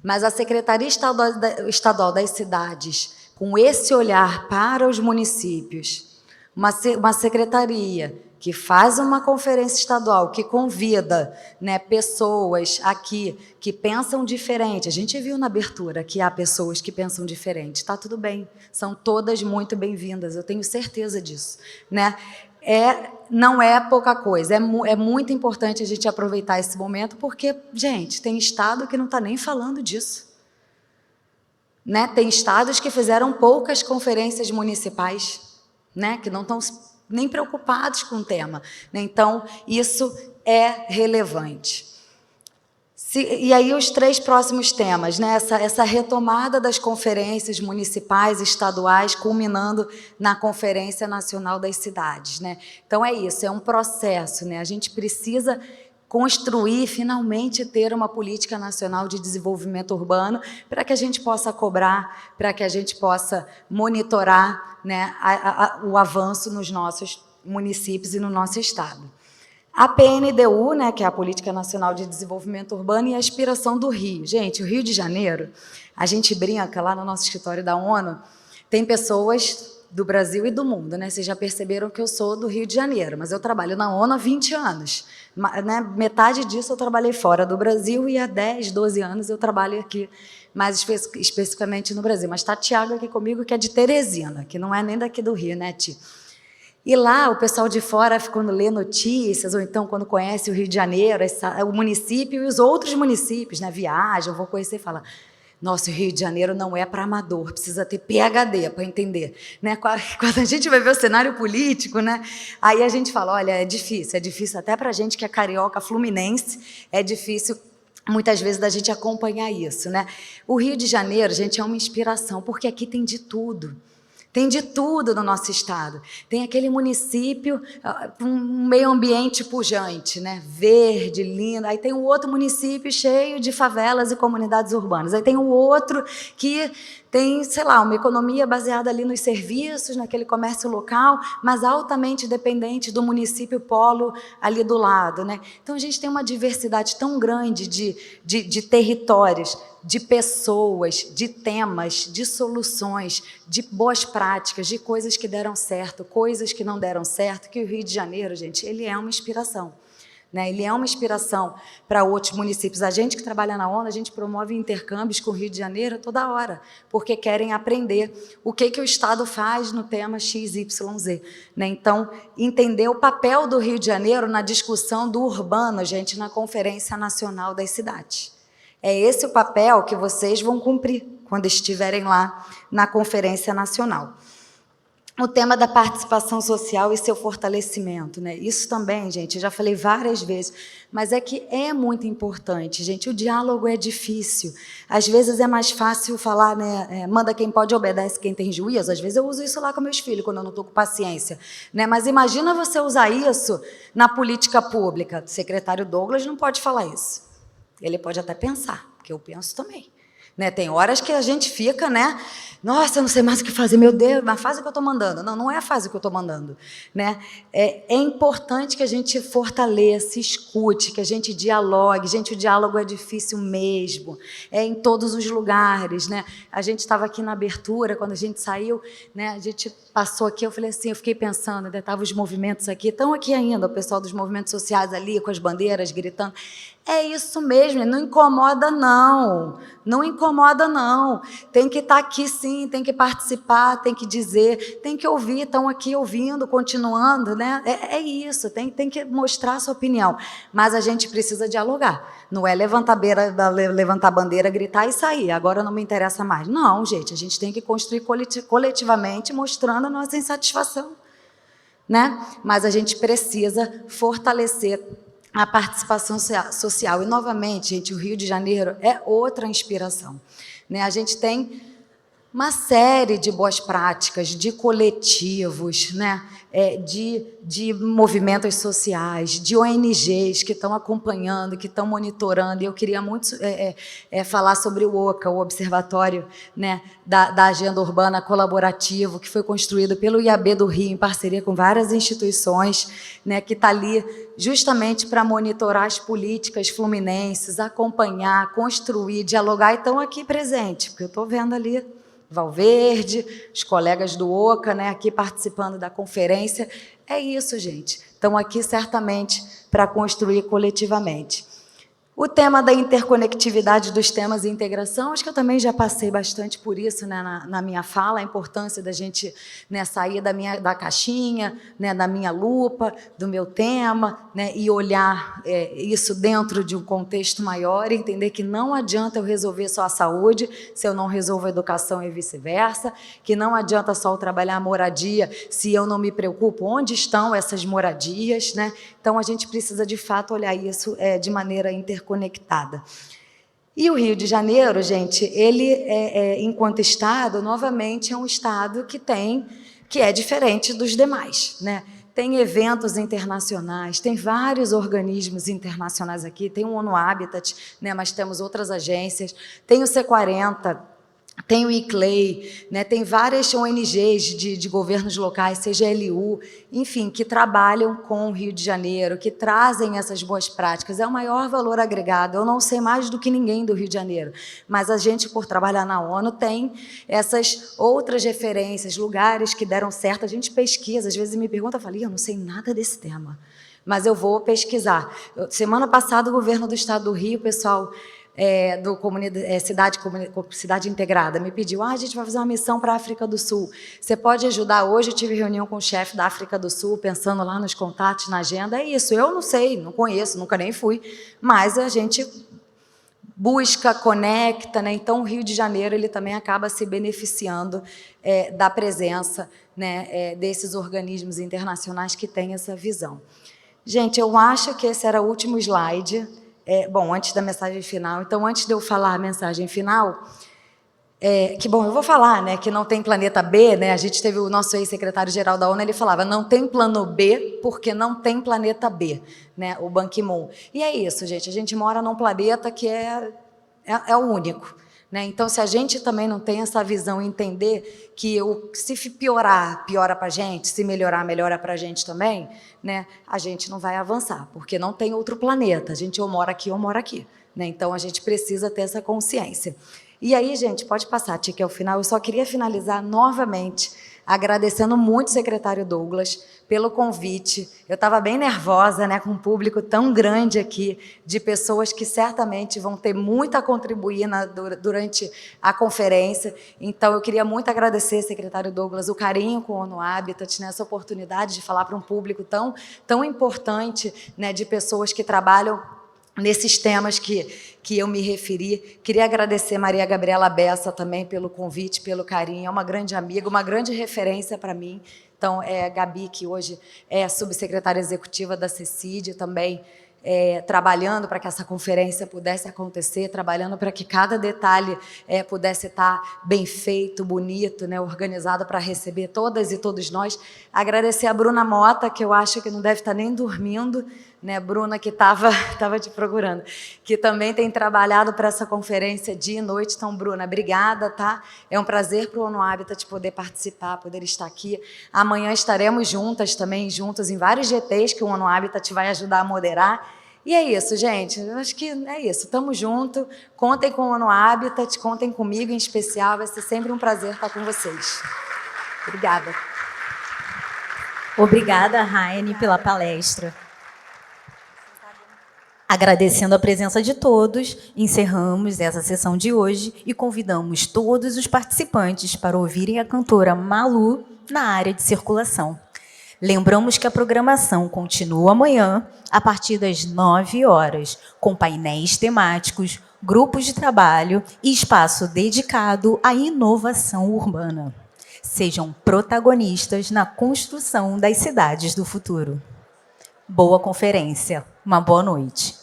D: mas a Secretaria Estadual das Cidades, com esse olhar para os municípios, uma secretaria que faz uma conferência estadual, que convida, né, pessoas aqui que pensam diferente. A gente viu na abertura que há pessoas que pensam diferente. Está tudo bem, são todas muito bem-vindas, eu tenho certeza disso, né? Não é pouca coisa, é muito importante a gente aproveitar esse momento, porque, gente, tem estado que não está nem falando disso. Né? Tem estados que fizeram poucas conferências municipais, né, que não estão nem preocupados com o tema. Né? Então, isso é relevante. E aí os 3 próximos temas, né? Essa retomada das conferências municipais, estaduais, culminando na Conferência Nacional das Cidades. Né? Então, é isso, é um processo. Né? A gente precisa construir, finalmente ter uma política nacional de desenvolvimento urbano para que a gente possa cobrar, para que a gente possa monitorar, né, o avanço nos nossos municípios e no nosso estado. A PNDU, né, que é a Política Nacional de Desenvolvimento Urbano, e a aspiração do Rio. Gente, o Rio de Janeiro, a gente brinca lá no nosso escritório da ONU, tem pessoas do Brasil e do mundo, né? Vocês já perceberam que eu sou do Rio de Janeiro, mas eu trabalho na ONU há 20 anos. Né? Metade disso eu trabalhei fora do Brasil e há 10, 12 anos eu trabalho aqui, mais especificamente no Brasil. Mas está a Tiago aqui comigo, que é de Teresina, que não é nem daqui do Rio, né, Ti? E lá o pessoal de fora, quando lê notícias, ou então quando conhece o Rio de Janeiro, o município e os outros municípios, né, viajam, vou conhecer e fala... Nossa, o Rio de Janeiro não é para amador, precisa ter PhD para entender. Né? Quando a gente vai ver o cenário político, né? Aí a gente fala, olha, é difícil até para a gente que é carioca fluminense, é difícil muitas vezes da gente acompanhar isso. Né? O Rio de Janeiro, gente, é uma inspiração, porque aqui tem de tudo. Tem de tudo no nosso estado. Tem aquele município, um meio ambiente pujante, né? Verde, lindo. Aí tem um outro município cheio de favelas e comunidades urbanas. Aí tem um outro que tem, sei lá, uma economia baseada ali nos serviços, naquele comércio local, mas altamente dependente do município polo ali do lado. Né? Então, a gente tem uma diversidade tão grande de territórios, de pessoas, de temas, de soluções, de boas práticas, de coisas que deram certo, coisas que não deram certo, que o Rio de Janeiro, gente, ele é uma inspiração. Né? Ele é uma inspiração para outros municípios. A gente que trabalha na ONU, a gente promove intercâmbios com o Rio de Janeiro toda hora, porque querem aprender o que o Estado faz no tema XYZ. Né? Então, entender o papel do Rio de Janeiro na discussão do urbano, gente, na Conferência Nacional das Cidades. É esse o papel que vocês vão cumprir quando estiverem lá na Conferência Nacional. O tema da participação social e seu fortalecimento, né? Isso também, gente, eu já falei várias vezes, mas é que é muito importante, gente, o diálogo é difícil. Às vezes é mais fácil falar, né, manda quem pode, obedece quem tem juízo. Às vezes eu uso isso lá com meus filhos, quando eu não estou com paciência. Né? Mas imagina você usar isso na política pública. O secretário Douglas não pode falar isso. Ele pode até pensar, porque eu penso também. Né? Tem horas que a gente fica, né? Nossa, eu não sei mais o que fazer, meu Deus, mas faz o que eu estou mandando. Não, não é faz o que eu estou mandando. Né? É importante que a gente fortaleça, escute, que a gente dialogue. Gente, o diálogo é difícil mesmo, é em todos os lugares. Né? A gente estava aqui na abertura, quando a gente saiu, né? A gente passou aqui, eu falei assim, eu fiquei pensando, estavam os movimentos aqui, estão aqui ainda, o pessoal dos movimentos sociais ali, com as bandeiras, gritando. É isso mesmo, não incomoda não, não incomoda não, tem que estar aqui sim, tem que participar, tem que dizer, tem que ouvir, estão aqui ouvindo, continuando, né? É isso, tem que mostrar a sua opinião, mas a gente precisa dialogar, não é levantar bandeira, gritar e sair, agora não me interessa mais. Não, gente, a gente tem que construir coletivamente, mostrando a nossa insatisfação, né? Mas a gente precisa fortalecer a participação social. E, novamente, gente, o Rio de Janeiro é outra inspiração. Né? A gente tem uma série de boas práticas, de coletivos, né? De movimentos sociais, de ONGs que estão acompanhando, que estão monitorando. E eu queria muito falar sobre o OCA, o Observatório, né, da Agenda Urbana Colaborativo, que foi construído pelo IAB do Rio, em parceria com várias instituições, né, que está ali justamente para monitorar as políticas fluminenses, acompanhar, construir, dialogar, e estão aqui presentes, porque eu estou vendo ali Valverde, os colegas do OCA, né, aqui participando da conferência. É isso, gente. Estão aqui certamente para construir coletivamente. O tema da interconectividade dos temas e integração, acho que eu também já passei bastante por isso, né, na minha fala, a importância da gente, né, sair da caixinha, né, da minha lupa, do meu tema, né, e olhar isso dentro de um contexto maior, e entender que não adianta eu resolver só a saúde se eu não resolvo a educação e vice-versa, que não adianta só eu trabalhar a moradia se eu não me preocupo onde estão essas moradias, né? Então, a gente precisa, de fato, olhar isso de maneira interconectada. E o Rio de Janeiro, gente, ele, enquanto Estado, novamente, é um Estado que é diferente dos demais, né? Tem eventos internacionais, tem vários organismos internacionais aqui, tem o ONU Habitat, né, mas temos outras agências, tem o C40, tem o ICLEI, né, tem várias ONGs de governos locais, CGLU, enfim, que trabalham com o Rio de Janeiro, que trazem essas boas práticas. É o maior valor agregado. Eu não sei mais do que ninguém do Rio de Janeiro, mas a gente, por trabalhar na ONU, tem essas outras referências, lugares que deram certo. A gente pesquisa, às vezes me pergunta, eu falo, eu não sei nada desse tema, mas eu vou pesquisar. Semana passada, o governo do Estado do Rio, pessoal, Cidade Integrada, me pediu, a gente vai fazer uma missão para a África do Sul, você pode ajudar? Hoje eu tive reunião com o chefe da África do Sul, pensando lá nos contatos, na agenda. É isso, eu não sei, não conheço, nunca nem fui, mas a gente busca, conecta, né? Então o Rio de Janeiro ele também acaba se beneficiando da presença, né, desses organismos internacionais que têm essa visão. Gente, eu acho que esse era o último slide. Bom, antes da mensagem final, então, antes de eu falar a mensagem final, eu vou falar, né, que não tem planeta B, né, a gente teve o nosso ex-secretário-geral da ONU, ele falava, não tem plano B porque não tem planeta B, né, o Ban Ki-moon. E é isso, gente, a gente mora num planeta que é o único, né, então, se a gente também não tem essa visão e entender que se piorar, piora para a gente, se melhorar, melhora para a gente também, né, a gente não vai avançar, porque não tem outro planeta, a gente ou mora aqui, né, então a gente precisa ter essa consciência. E aí, gente, pode passar, Tia, que é o final, eu só queria finalizar novamente, agradecendo muito o secretário Douglas pelo convite. Eu estava bem nervosa, né, com um público tão grande aqui, de pessoas que certamente vão ter muito a contribuir durante a conferência. Então, eu queria muito agradecer, secretário Douglas, o carinho com o ONU Habitat, né, essa oportunidade de falar para um público tão importante, né, de pessoas que trabalham nesses temas que eu me referi. Queria agradecer Maria Gabriela Bessa também pelo convite, pelo carinho, é uma grande amiga, uma grande referência para mim. Então, a Gabi, que hoje é subsecretária executiva da CECID, também trabalhando para que essa conferência pudesse acontecer, trabalhando para que cada detalhe pudesse estar bem feito, bonito, né, organizado para receber todas e todos nós. Agradecer a Bruna Mota, que eu acho que não deve estar nem dormindo, né, Bruna, que estava te procurando, que também tem trabalhado para essa conferência dia e noite. Então, Bruna, obrigada, tá? É um prazer para o ONU Habitat poder participar, poder estar aqui. Amanhã estaremos juntas em vários GTs que o ONU Habitat vai ajudar a moderar. E é isso, gente. Eu acho que é isso. Estamos juntos. Contem com o ONU Habitat, contem comigo em especial. Vai ser sempre um prazer estar com vocês. Obrigada.
A: Obrigada, Raine, pela palestra. Agradecendo a presença de todos, encerramos essa sessão de hoje e convidamos todos os participantes para ouvirem a cantora Malu na área de circulação. Lembramos que a programação continua amanhã, a partir das 9 horas, com painéis temáticos, grupos de trabalho e espaço dedicado à inovação urbana. Sejam protagonistas na construção das cidades do futuro. Boa conferência, uma boa noite.